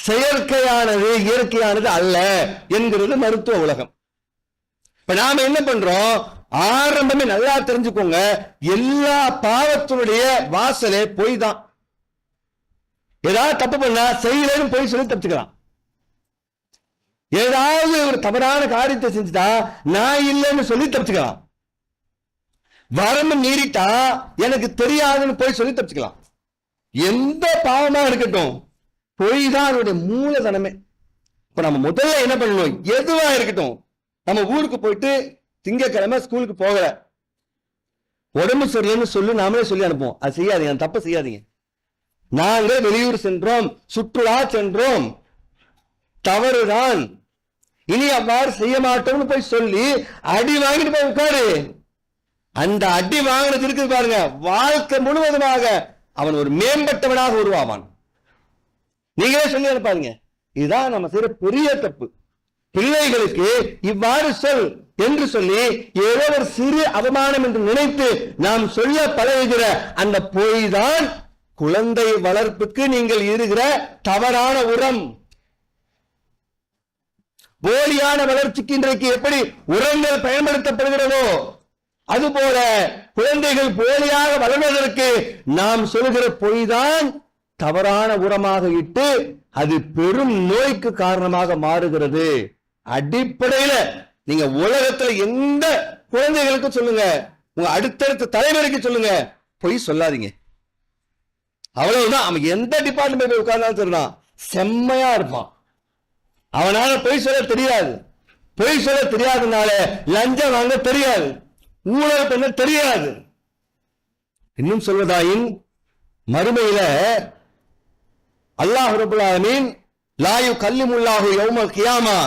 Speaker 1: செயற்கையானது இயற்கையானது அல்ல என்கிறது மருத்துவ உலகம். இப்ப நாம என்ன பண்றோம், ஆரம்பமே நல்லா தெரிஞ்சுக்கோங்க, எல்லா பாவத்தினுடைய வாசலே பொய் தான். ஏதாவது தப்பு பண்ணா செய்யலன்னு பொய் சொல்லி தப்பிச்சுக்கலாம். ஏதாவது ஒரு தவறான காரியத்தை செஞ்சுட்டா நான் இல்லைன்னு சொல்லி தப்பிச்சுக்கலாம். வரம்பு மீறிட்டா எனக்கு தெரியாதுன்னு போய் சொல்லி தப்பிச்சுக்கலாம். எந்த பாவமா இருக்கட்டும், பொய் தான் அதனுடைய மூலதனமே. இப்ப நம்ம முதல்ல என்ன பண்ணணும், எதுவா இருக்கட்டும், நம்ம ஊருக்கு போயிட்டு திங்கக்கிழமை ஸ்கூலுக்கு போகல, உடம்பு சரியில்லைன்னு சொல்லி நாமளே சொல்லி அனுப்புவோம். அது செய்யாதீங்க, அந்த தப்ப செய்யாதீங்க. நாங்கள் வெளியூர் சென்றோம், சுற்றுலா சென்றோம், தவறுதான், இனி அவ்வாறு செய்ய மாட்டோம்னு போய் சொல்லி அடி வாங்கிட்டு போய் உட்காரு. அந்த அடி வாங்கினது இருக்குது பாருங்க, வாழ்க்கை முழுவதுமாக அவன் ஒரு மேம்பட்டவனாக உருவாவான். நீங்களே சொல்லி அனுப்பாருங்க. இதுதான் நம்ம செய்யற பெரிய தப்பு. பிள்ளைகளுக்கு இவ்வாறு சொல் என்று சொல்லி ஏதோ ஒரு சிறு அவமானம் என்று நினைத்து நாம் சொல்ல பழகுகிற அந்த பொய் தான் குழந்தை வளர்ப்புக்கு நீங்கள் இருக்கிற தவறான உரம். போலியான வளர்ச்சிக்கு இன்றைக்கு எப்படி உரங்கள் பயன்படுத்தப்படுகிறதோ அதுபோல குழந்தைகள் போலியாக வளர்வதற்கு நாம் சொல்லுகிற பொய் தான் தவறான உரமாக இட்டு அது பெரும் நோய்க்கு காரணமாக மாறுகிறது. அடிப்படையில நீங்க உலகத்துல எந்த குழந்தைகளுக்கு சொல்லுங்க, உங்க அடுத்தடுத்த தலைவருக்கு சொல்லுங்க, பொய் சொல்லாதீங்க. அவ்வளவுதான். அவன் எந்த டிபார்ட்மெண்ட் போய் உட்கார்ந்தாலும் சரிதான், செம்மையா இருப்பான். அவனால பொய் சொல்ல தெரியாது. பொய் சொல்ல தெரியாதனால லஞ்சம் வாங்க தெரியாது, ஊழல் பண்ண தெரியாது. இன்னும் சொல்வதாயின் மறுமையில அல்லாஹ் ரப்பல் ஆலமீன் லா யுகல்லிமுல்லாஹு யௌமல் கியாமா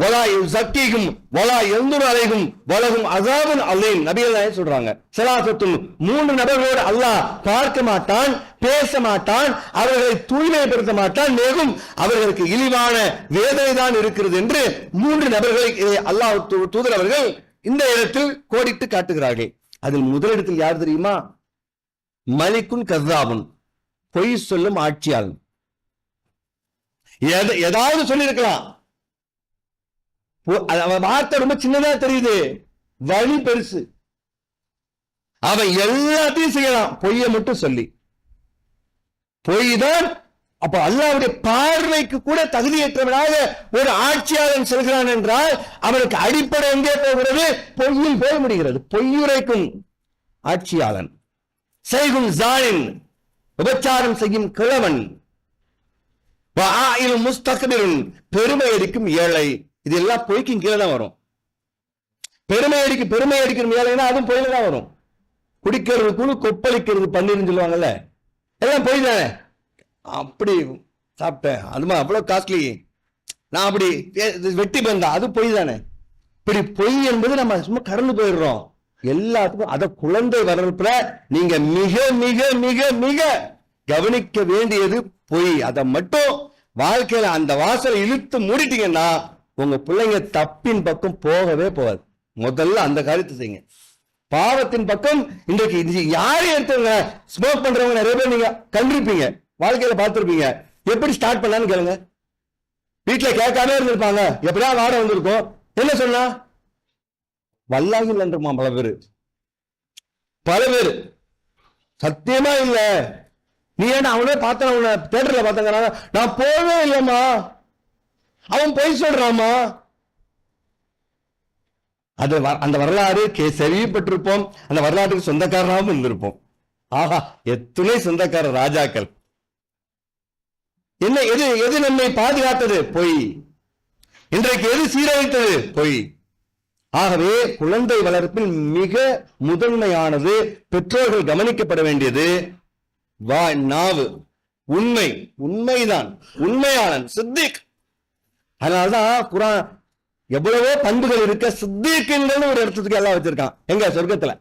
Speaker 1: வலா யுஸக்கீஹும் வலா யன்துரு அலைஹிம் வலஹும் அஸாபுன் அலீம். நபிகள் சொல்றாங்க, ஸலாசத்துன் 3 நபர்களோடு அல்லாஹ் பார்க்க மாட்டான், பேச மாட்டான், அவர்களை தூய்மைப்படுத்த மாட்டான், மேலும் அவர்களுக்கு இழிவான வேதனை தான் இருக்கிறது என்று 3 நபர்களை அல்லாஹ் தூதர் அவர்கள் இந்த இடத்தில் கோடிட்டு காட்டுகிறார்கள். அதில் முதலிடத்தில் யார் தெரியுமா? மலிக்குன் கஸ்ஸாபுன், பொய் சொல்லும் ஆட்சியாளன். ஏதாவது சொல்லி இருக்கலாம், வார்த்தை ரொம்ப சின்னதா தெரியுது, வழி பெருசு. அவன் எல்லாத்தையும் செய்யலாம், பொய்ய மட்டும் சொல்லி. பொய் தான். அப்ப அல்லாஹ்வுடைய பார்வைக்கு கூட தகுதியற்றவனாக ஒரு ஆட்சியாளன் செல்கிறான் என்றால் அவனுக்கு அடிப்படை எங்கே போகிறது? பொய்யில் போய் முடிகிறது. பொய்யுரைக்கும் ஆட்சியாளன், செய்கும் ஜாலின், விபச்சாரம் செய்யும் கிழவன், முஸ்தக்பிருன், பெருமை அடிக்கும் ஏழை. இதெல்லாம் பொய்க்கும் கீழே தான் வரும். பெருமை அடிக்கும் ஏழைன்னா அதுவும் பொய்ல தான் வரும். குடிக்கிறது குழு, கொப்பளிக்கிறது பன்னீர்னு சொல்லுவாங்கல்ல, எல்லாம் பொய் தானே. அப்படி சாப்பிட்டேன், அதுமா அவ்வளவு காஸ்ட்லி, நான் அப்படி வெட்டி பந்தா, அது பொய் தானே. இப்படி பொய் என்பது நம்ம சும்மா கடந்து போயிடுறோம். எல்லாத்துக்கும் அத குழந்தை வளர்ப்புல நீங்க மிக மிக மிக மிக கவனிக்க வேண்டியது பொய். அதை மட்டும் வாழ்க்கையில அந்த வாசலை இழுத்து மூடிட்டீங்கன்னா உங்க பிள்ளைங்க தப்பின் பக்கம் போகவே போகாது. முதல்ல அந்த காரியத்தை செய்யுங்க. பாவத்தின் பக்கம் இன்றைக்கு யாரையும் எடுத்துங்க, ஸ்மோக் பண்றவங்க நிறைய பேர் நீங்க கண்டிருப்பீங்க, வாழ்க்கையில பார்த்திருப்பீங்க. எப்படி ஸ்டார்ட் பண்ணலான்னு கேளுங்க. வீட்டுல கேட்காம இருந்திருப்பாங்க, எப்படியா வாட வந்திருக்கும். என்ன சொன்னா வல்லாகி இல்லைன்றமா பல பேரு சத்தியமா இல்ல, நீ ஏன்னா அவனே பார்த்தா, அவனை தியேட்டர்ல பார்த்தாங்க, நான் போவே இல்லைம்மா, அவன் பொய் சொல்றாமா. அது அந்த வரலாறு செவிப்பட்டிருப்போம், அந்த வரலாற்றுக்கு சொந்தக்காரனாகவும் இருந்திருப்போம். ஆஹா, எத்தனை சொந்தக்கார ராஜாக்கள். என்ன எது நம்மை பாதுகாத்தது? பொய். இன்றைக்கு எது சீரழித்தது? பொய். ஆகவே குழந்தை வளர்ப்பில் மிக முதன்மையானது பெற்றோர்கள் கவனிக்கப்பட வேண்டியது நாவு. உண்மைதான், உண்மையான சித்திக். அதனால்தான் குர்ஆன் எவ்வளவோ பண்புகள் இருக்க சித்திக்குன்னு ஒரு இடத்துக்கு எல்லாம் வச்சிருக்கான். எங்க சொர்க்கத்துல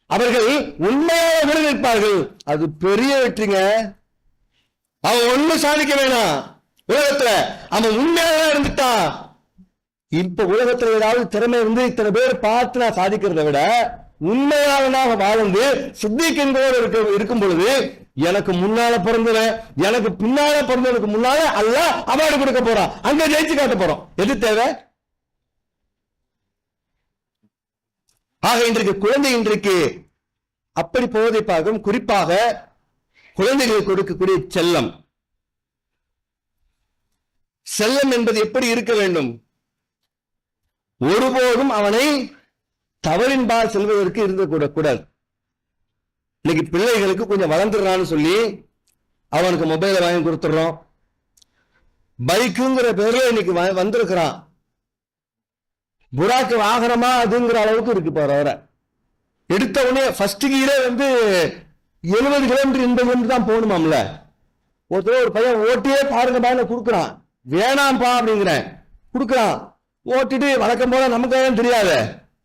Speaker 1: அவர்கள் உண்மையாக விடுவிப்பார்கள். அது பெரிய வெற்றிங்க. அவன் ஒண்ணு சாதிக்க வேணாம் உலகத்துல, அவன் உண்மையாக இருந்துட்டான். இப்ப உலகத்துல ஏதாவது திறமை இருந்து இத்தனை பேர் பார்த்து நான் சாதிக்கிறத விட உண்மையாளனாக வாழ்ந்து சித்திக்கின்றோடு இருக்கும் பொழுது எனக்கு முன்னால பிறந்தவன் எனக்கு பின்னால பிறந்தவனுக்கு முன்னால அல்லாஹ் அவார்டு கொடுக்க போறான். அங்க ஜெயிச்சு காட்ட போறோம். எது தேவை? ஆக இன்றைக்கு குழந்தை இன்றைக்கு அப்படி போவதை பார்க்கும். குறிப்பாக குழந்தைகளுக்கு கொடுக்கக்கூடிய செல்லம் என்பது எப்படி இருக்க வேண்டும்? ஒருபோதும் அவனை தவறின்பால் செல்வதற்கு இருந்து கூடாது. இன்னைக்கு பிள்ளைகளுக்கு கொஞ்சம் வளர்ந்துடுறான்னு சொல்லி அவனுக்கு மொபைலை வாங்கி கொடுத்துடுறோம். பைக்குங்கிற பேர்ல இன்னைக்கு வந்திருக்கிறான். புறாக்கு வாகனமா அதுங்கிற அளவுக்கு இருக்கு. போற எடுத்த உடனே ஃபர்ஸ்ட் கீரே 70 கிலோமீட்டர் 80 கிலோமீட்டர் தான் போகணுமாம்ல. ஒரு பையன் ஓட்டியே பாருங்க பாருங்க கொடுக்குறான். வேணாம்பா அப்படிங்கிறேன், கொடுக்குறான். ஓட்டிட்டு வழக்கம் போல நமக்கு தெரியாது.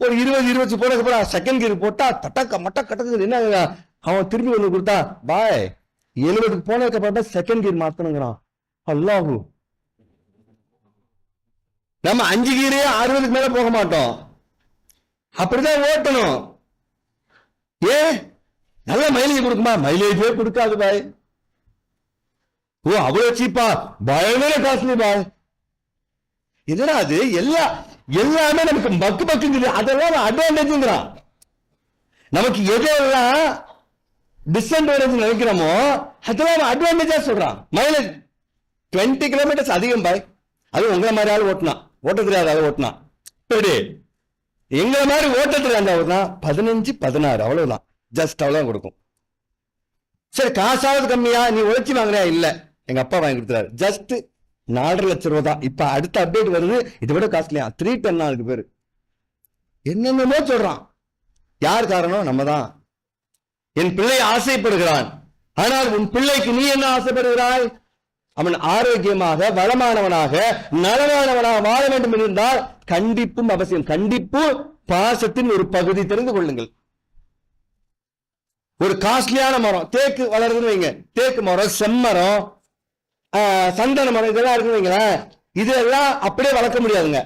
Speaker 1: ஒரு 20 போன செகண்ட் கீர் போட்டா தட்டக்க மட்ட கட்டக்கு என்ன அவன் திரும்பி ஒண்ணு கொடுத்தா பாய் 70 போனதுக்கு அப்புறம் செகண்ட் கீர் மாத்தணுங்கிறான். அல்லாஹு, நம்ம 5 கீரே 60 மேல போக மாட்டோம். அப்படிதான் ஓட்டணும். நல்ல மைலேஜ் கொடுக்குமா? மைலேஜே கொடுக்காது பாய். ஓ அவ்வளவு சீப்பா? பயங்கர காஸ்ட்லி பாய். இதனா அது எல்லாமே நமக்கு பக்குங்குது. அதெல்லாம் அட்வான்டேஜ்ங்கிறான். நமக்கு எதெல்லாம் டிஸ்அட்வான்டேஜ் நினைக்கிறோமோ அதெல்லாம் அட்வான்டேஜா சொல்றான். மைலேஜ் 20 கிலோமீட்டர்ஸ் அதிகம் பாய். அது உங்களை மாதிரி ஆள் ஓட்ட தெரியாத ஆள் ஓட்டினா. எங்களை மாதிரி ஓட்ட தெரியாத ஓட்டினா 15 16 அவ்வளவுதான். ஜஸ்ட் அவ்வளவுதான் கொடுக்கும். சரி காசாவது கம்மியா நீ உழைச்சி வாங்குறியா? இல்ல, எங்க அப்பா வாங்கி கொடுத்துறாரு. ஜஸ்ட் 4.5 லட்சம் ரூபா தான். இப்ப அடுத்த அப்டேட் வருது, இதை விட காஸ்ட்லியா 310 அதுக்கு பேரு. என்னென்னமோ சொல்றான். யார் காரணம்? நம்ம தான். என் பிள்ளை ஆசைப்படுகிறான். ஆனால் உன் பிள்ளைக்கு நீ என்ன ஆசைப்படுகிறாய்? அவன் ஆரோக்கியமாக வளமானவனாக நலமானவனாக வாழ வேண்டும் என்றால் கண்டிப்பும் அவசியம். கண்டிப்பு பாசத்தின் ஒரு பகுதி. தெரிந்து கொள்ளுங்கள். ஒரு காஸ்ட்லியான மரம் தேக்கு வளருதுன்னு வைங்க. தேக்கு மரம், செம்மரம், சந்தன மரம் இதெல்லாம் இருக்குன்னு வைங்களேன். இதெல்லாம் அப்படியே வளர்க்க முடியாதுங்க.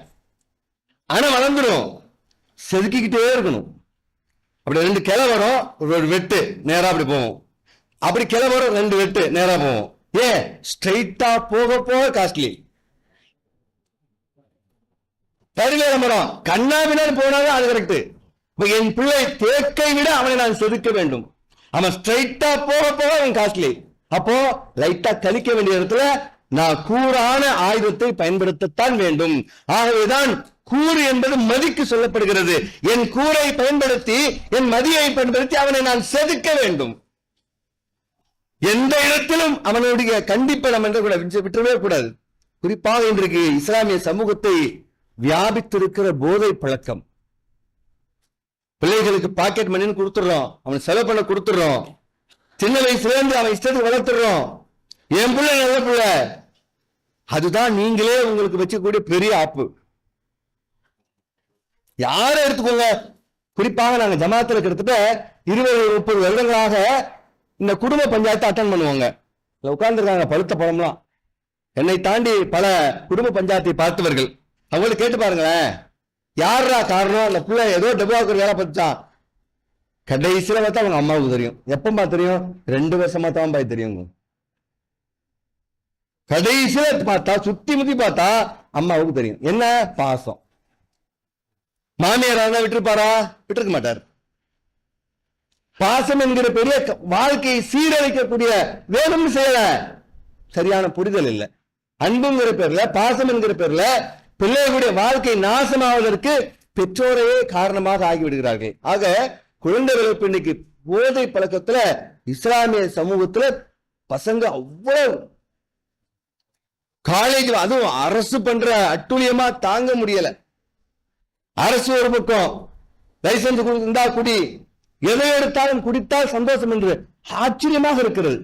Speaker 1: ஆனா வளர்ந்துடும். செதுக்கிக்கிட்டே இருக்கணும். அப்படி 2 கிளை வரும், ஒரு வெட்டு நேரா அப்படி போவோம். அப்படி கிளை வரும், 2 வெட்டு நேரா போவோம். ஸ்ட்ரைட்டா போக காஸ்ட்லி. தடிவேல மரம் கண்ணா பின்னாடி போனாலும் அது கரெக்ட். என் பிள்ளை தேக்கை விட அவனை நான் செதுக்க வேண்டும். அவன் ஸ்ட்ரைட்டா போக அவன் காஸ்ட்லி. அப்போ லைட்டா கழிக்க வேண்டிய இடத்துல நான் கூரான ஆயுதத்தை பயன்படுத்தத்தான் வேண்டும். ஆகவேதான் கூறு என்பது மதிக்கு சொல்லப்படுகிறது. என் கூரை பயன்படுத்தி என் மதியை பயன்படுத்தி அவனை நான் செதுக்க வேண்டும். எந்த இடத்திலும் அவனுடைய கண்டிப்பை நம்ம விட்டுவிடவே கூடாது. குறிப்பாக இன்றைக்கு இஸ்லாமிய சமூகத்தை வியாபித்திருக்கிற போதை பழக்கம். பிள்ளைகளுக்கு பாக்கெட் மணின்னு கொடுத்துடுறோம், அவன் செலவு பண்ண கொடுத்துடுறோம். சின்ன வயசுல இருந்து அவன் இஷ்டத்துக்கு வளர்த்துடுறோம். என் பிள்ளை நல்ல பிள்ளை. அதுதான் நீங்களே உங்களுக்கு வச்சக்கூடிய பெரிய ஆப்பு. யாரும் எடுத்துக்கோங்க. குறிப்பாக நாங்க ஜமாத்துல கிட்டத்தட்ட 20-30 வருடங்களாக இந்த குடும்ப பஞ்சாயத்தை அட்டன் பண்ணுவாங்க. உட்கார்ந்துருக்காங்க பழுத்த பழம்லாம். என்னை தாண்டி பல குடும்ப பஞ்சாயத்தை பார்த்தவர்கள். அவங்களுக்கு கேட்டு பாருங்களேன், யாரா காரணம்? அந்த பிள்ளை ஏதோ டெபாக்கர் வேலை பார்த்தான். கடைசியில பார்த்தா அவங்க அம்மாவுக்கு தெரியும். எப்பமா தெரியும்? 2 வருஷமா தான் பாய் தெரியும். கடைசியில பார்த்தா சுத்தி முத்தி பார்த்தா அம்மாவுக்கு தெரியும். என்ன பாசம். மாமியாரா இருந்தா விட்டுருப்பாரா? விட்டுருக்க மாட்டார். பாசம் என்கிற பெரிய வாழ்க்கையை சீரழிக்கக்கூடிய வேணும்னு செய்யல. சரியான புரிதல் இல்லை. அன்புங்கிற பேர்ல, பாசம் என்கிற பேர்ல பிள்ளைகளுடைய வாழ்க்கை நாசமாவதற்கு பெற்றோரையே காரணமாக ஆகிவிடுகிறார்கள். ஆக குழந்தை வளர்ப்பு இன்னைக்கு போதை பழக்கத்துல இஸ்லாமிய சமூகத்துல பசங்க அவ்வளவு காலேஜ் அதுவும் அரசு பண்ற அட்டூழியமா தாங்க முடியல. அரசு ஒரு பக்கம் லைசன்ஸ் கொடுத்தா குடி, எதை எடுத்தாலும் குடித்தால் சந்தோஷம் என்று ஆச்சரியமாக இருக்கிறது.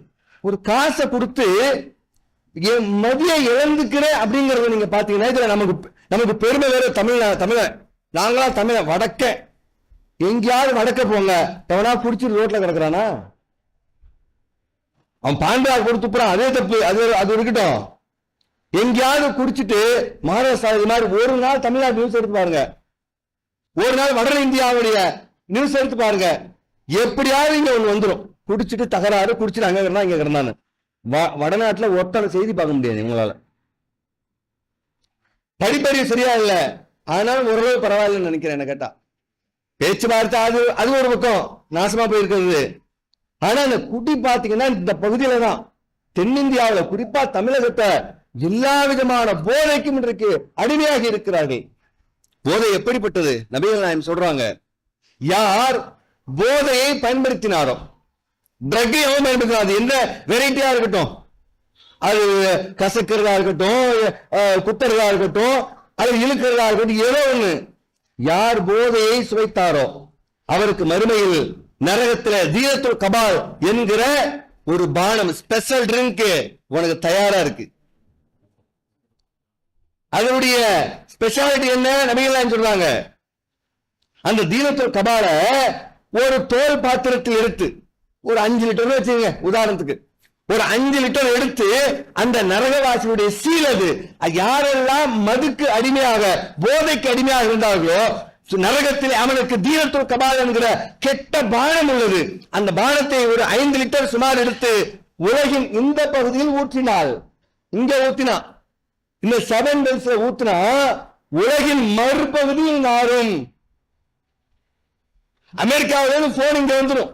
Speaker 1: ஒரு காசை கொடுத்து என் மதியை இழந்துக்கிற அப்படிங்கறத நீங்க பாத்தீங்கன்னா இதுல நமக்கு பெருமை வேற. தமிழ நாங்களா தமிழ வடக்க எங்கேயாவது வடக்க போங்க, எவனா குடிச்சிட்டு ரோட்ல கிடக்குறானா? அவன் பாண்டாள் கொடுத்துப்புறான், அதே தப்பு, அது இருக்கட்டும். எங்கேயாவது குடிச்சிட்டு மகாராஷ்டிரா மாதிரி ஒரு நாள் தமிழ்நாடு நியூஸ் எடுத்து பாருங்க, ஒரு நாள் வட இந்தியாவுடைய நியூஸ் எடுத்து பாருங்க, எப்படியாவது இங்க ஒண்ணு வந்துடும். குடிச்சிட்டு தகராறு, குடிச்சிட்டு அங்க கிடந்தா இங்க கிடந்தான்னு. வடநாட்டுல ஒருத்தர செய்தி பார்க்க முடியாது உங்களால. படிப்பறிவு சரியா இல்ல, ஆனாலும் ஓரளவு பரவாயில்லன்னு நினைக்கிறேன். என்ன கேட்டா பேச்சுவார்த்தை அது ஒரு பக்கம் நாசமா போயிருக்கிறது. ஆனா இந்த குடி பாத்தீங்கன்னா இந்த பகுதியில தான், தென்னிந்தியாவில் குறிப்பா தமிழகத்தை எல்லா விதமான போதைக்கும் இன்றைக்கு அடிமையாகி இருக்கிறார்கள். போதை எப்படிப்பட்டது? நபிகள் நாயகம் சொல்றாங்க, யார் போதையை பயன்படுத்தினாரோ, ட்ரக்கை எவன் பயன்படுத்தினார், எந்த வெரைட்டியா இருக்கட்டும், அது கசக்கிறதா இருக்கட்டும், குத்துறதா இருக்கட்டும், அது இழுக்கிறதா இருக்கட்டும், ஏதோ ஒண்ணு, யார் போதையை சுவைத்தாரோ அவருக்கு மறுமையில் நரகத்தில் தீரத்துல் கபால் என்கிற ஒரு பானம், ஸ்பெஷல் ட்ரிங்க் உனக்கு தயாரா இருக்கு. அதனுடைய ஸ்பெஷாலிட்டி என்ன? நபிகள் சொல்றாங்க, அந்த தீனத்துல் கபால ஒரு தோல் பாத்திரத்தில் எடுத்து, ஒரு 5 லிட்டர் வச்சுங்க உதாரணத்துக்கு, ஒரு 5 லிட்டர் எடுத்து அந்த நரகவாசியுடைய சீல், அது யாரெல்லாம் மதுக்கு அடிமையாக போதைக்கு அடிமையாக இருந்தார்களோ நரகத்தில் அவனுக்கு தீனத்துல் கபால் என்கிற கெட்ட பானம் உள்ளது. அந்த பானத்தை ஒரு 5 லிட்டர் சுமார் எடுத்து உலகின் இந்த பகுதியில் ஊற்றினால், இங்க ஊத்தினா, இந்த 7 பெல்ஸ்ல ஊத்தினா உலகின் மறுபகுதியில் நாரும். அமெரிக்காவில போன் இங்க வந்துடும்,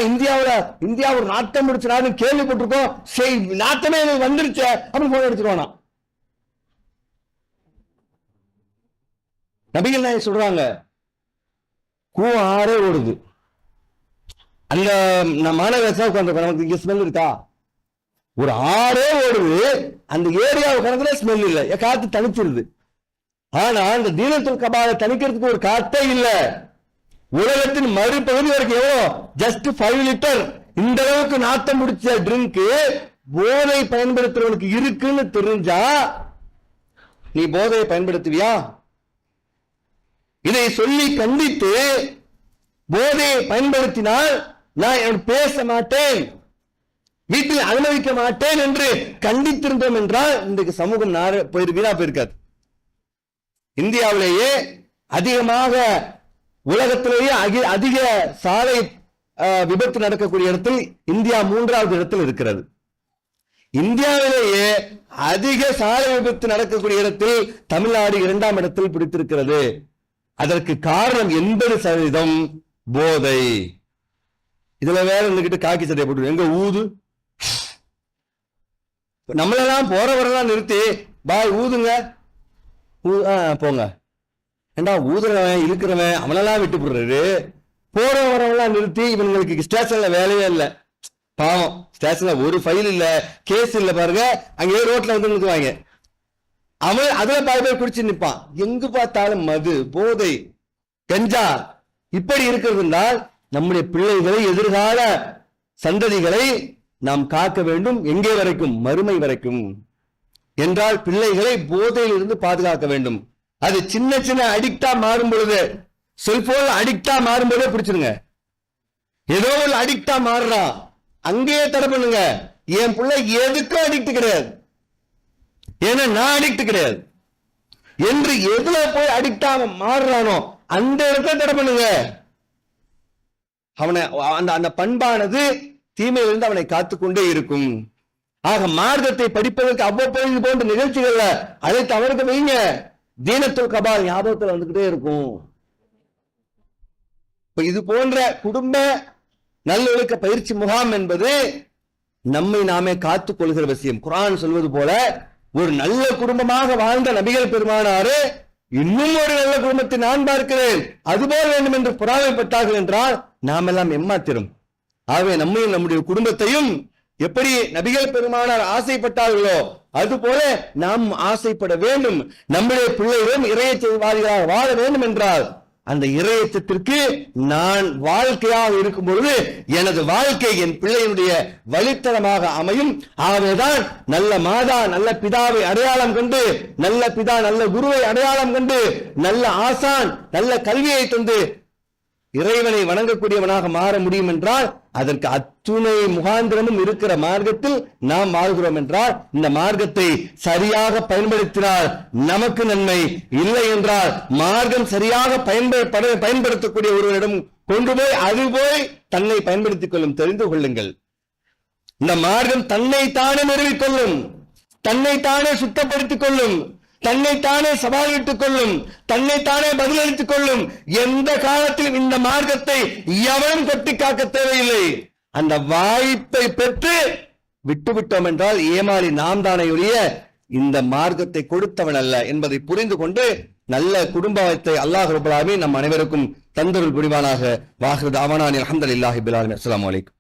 Speaker 1: இந்தியா ஒரு நாட்டம் முடிச்ச நாடு கேள்விப்பட்டிருக்கோம், நாட்டமே வந்துருச்சு அப்படின்னு போன் எடுத்துருவானா. நபிகள் நாயகம் சொல்றாங்க, கூவம் ஆறே ஓடுது, அந்த மாநகர நமக்கு இங்க ஸ்மெல் இருக்கா? ஒரு ஆறே ஓடுது, அந்த ஏரியாவை கணக்குல ஸ்மெல் இல்ல, காத்து தணிச்சிருது. ஆனா அந்த தீனத்துல் கபாலை தணிக்கிறதுக்கு ஒரு காத்தே இல்ல. உலகத்தின் மறுபகுதி வரைக்கும் எவ்வளோ? Just 5 litre. இந்த அளவுக்கு நாத்தம் முடிச்ச ட்ரிங்க் போதை பயன்படுத்துறவனுக்கு இருக்குன்னு தெரிஞ்சா நீ போதையை பயன்படுத்துவியா? இதை சொல்லி கண்டித்து போதையை பயன்படுத்தினால் நான் பேச மாட்டேன், வீட்டில் அனுமதிக்க மாட்டேன் என்று கண்டித்திருந்தோம் என்றால் இன்றைக்கு சமூகம் வீணா போயிருக்காது. இந்தியாவிலேயே அதிகமாக, உலகத்திலேயே அதிக சாலை விபத்து நடக்கக்கூடிய இடத்தில் இந்தியா 3வது இடத்தில் இருக்கிறது. இந்தியாவிலேயே அதிக சாலை விபத்து நடக்கக்கூடிய இடத்தில் தமிழ்நாடு 2ஆம் இடத்தில் பிடித்திருக்கிறது. அதற்கு காரணம் 80% போதை. இதுல வேற இருந்துகிட்டு காக்கி சட்டை போட்டு எங்க ஊது, நம்மளெல்லாம் போற வரலாம் நிறுத்தி பாய் ஊதுங்க போங்க, ஏண்டா ஊதுறவன் இழுக்கிறவன் அவனெல்லாம் விட்டு போடுறாரு. போற வரவெல்லாம் நிறுத்தி இவங்களுக்கு ஸ்டேஷன்ல வேலையே இல்லை, பாவம் ஸ்டேஷன்ல ஒரு ஃபைல் இல்ல, கேஸ் இல்ல, பாருங்க அங்கே ரோட்ல வந்து நிறுத்துவாங்க. அவன் அதுல பாதி பேர் குடிச்சு நிற்பான். எங்கு பார்த்தாலும் மது, போதை, கஞ்சா இப்படி இருக்கிறதுனால் நம்முடைய பிள்ளைகளை, எதிர்கால சந்ததிகளை நாம் காக்க வேண்டும். எங்கே வரைக்கும்? மறுமை வரைக்கும். என்றால் பிள்ளைகளை போதையில் இருந்து பாதுகாக்க வேண்டும். அது சின்ன சின்ன அடிக்டா மாறும் பொழுது, செல்போன் அடிக்டா மாறும் போதே பிடிச்சிருங்க. ஏதோ ஒரு அடிக்டா மாறுறான், அங்கேயே தடை பண்ணுங்க. என் பிள்ளை எதுக்கும் அடிக்ட் கிடையாது, ஏன்னா நான் அடிக்ட் கிடையாது என்று எதுல போய் அடிக்டா மாறுறானோ அந்த இடத்துல தடை பண்ணுங்க. அவனை அந்த பண்பானது தீமையிலிருந்து அவனை காத்துக்கொண்டே இருக்கும். ஆக மார்க்கத்தை படிப்பதற்கு அவ்வப்போது போன்ற நிகழ்ச்சிகள்ல அதை தவிர்க்க வைங்க. தீனத்துல் கபால் ஞாபகத்தில் வந்துகிட்டே இருக்கும். இது போன்ற குடும்ப நல்லொழுக்க பயிற்சி முகாம் என்பது நம்மை நாமே காத்துக் கொள்கிற விஷயம். குர்ஆன் சொல்வது போல ஒரு நல்ல குடும்பமாக வாழ்ந்த நபிகள் பெருமானாரு இன்னும் ஒரு நல்ல குடும்பத்தை நான் பார்க்கிறேன், அதுபோல வேண்டும் என்று பொறாமைப்பட்டார்கள் என்றால் நாம் எல்லாம் எம்மாத்திரம். ஆகவே நம்மையும் நம்முடைய குடும்பத்தையும் எப்படி நபிகள் பெருமானார் ஆசைப்பட்டார்களோ அதுபோல நாம் ஆசைப்பட வேண்டும். நம்முடைய பிள்ளைகளும் இறையச்சவாதிகளாக வாழ வேண்டும் என்றால் அந்த இறையச்சத்திற்கு நான் வாழ்க்கையாக இருக்கும் பொழுது எனது வாழ்க்கை என் பிள்ளையினுடைய வழித்தடமாக அமையும். ஆகவேதான் நல்ல மாதா நல்ல பிதாவை அடையாளம் கண்டு, நல்ல பிதா நல்ல குருவை அடையாளம் கண்டு, நல்ல ஆசான் நல்ல கல்வியை தந்து இறைவனை வணங்கக்கூடியவனாக மாற முடியும் என்றால் அதற்கு அத்துணை முகாந்திரமும் இருக்கிற மார்க்கத்தில் நாம் வாழ்கிறோம் என்றால் இந்த மார்க்கத்தை சரியாக பயன்படுத்தினால் நமக்கு நன்மை, இல்லை என்றால் மார்க்கம் சரியாக பயன்படுத்தக்கூடிய ஒருவரிடம் கொண்டு போய் அது போய் தன்னை பயன்படுத்திக் கொள்ளும். தெரிந்து கொள்ளுங்கள், இந்த மார்க்கம் தன்னைத்தானே நிறுவிக்கொள்ளும், தன்னைத்தானே சுத்தப்படுத்திக் கொள்ளும், தன்னைத்தானே சவாலிட்டுக் கொள்ளும், தன்னைத்தானே பதிலளித்துக் கொள்ளும். எந்த காலத்திலும் இந்த மார்க்கத்தை எவனும் கட்டி காக்க தேவையில்லை. அந்த வாய்ப்பை பெற்று விட்டுவிட்டோம் என்றால் ஏமாறி நாம் தானே ஒழிய இந்த மார்க்கத்தை கொடுத்தவன் அல்ல என்பதை புரிந்து கொண்டு நல்ல குடும்பத்தை அல்லாஹ் ரப்பல் ஆலமீன் நம் அனைவருக்கும் தந்தருள் புரிவானாக. வாஹிரு தஅவானா அல்ஹம்துலில்லாஹி பில் ஆலமீன். அஸ்ஸலாமு அலைக்கும்.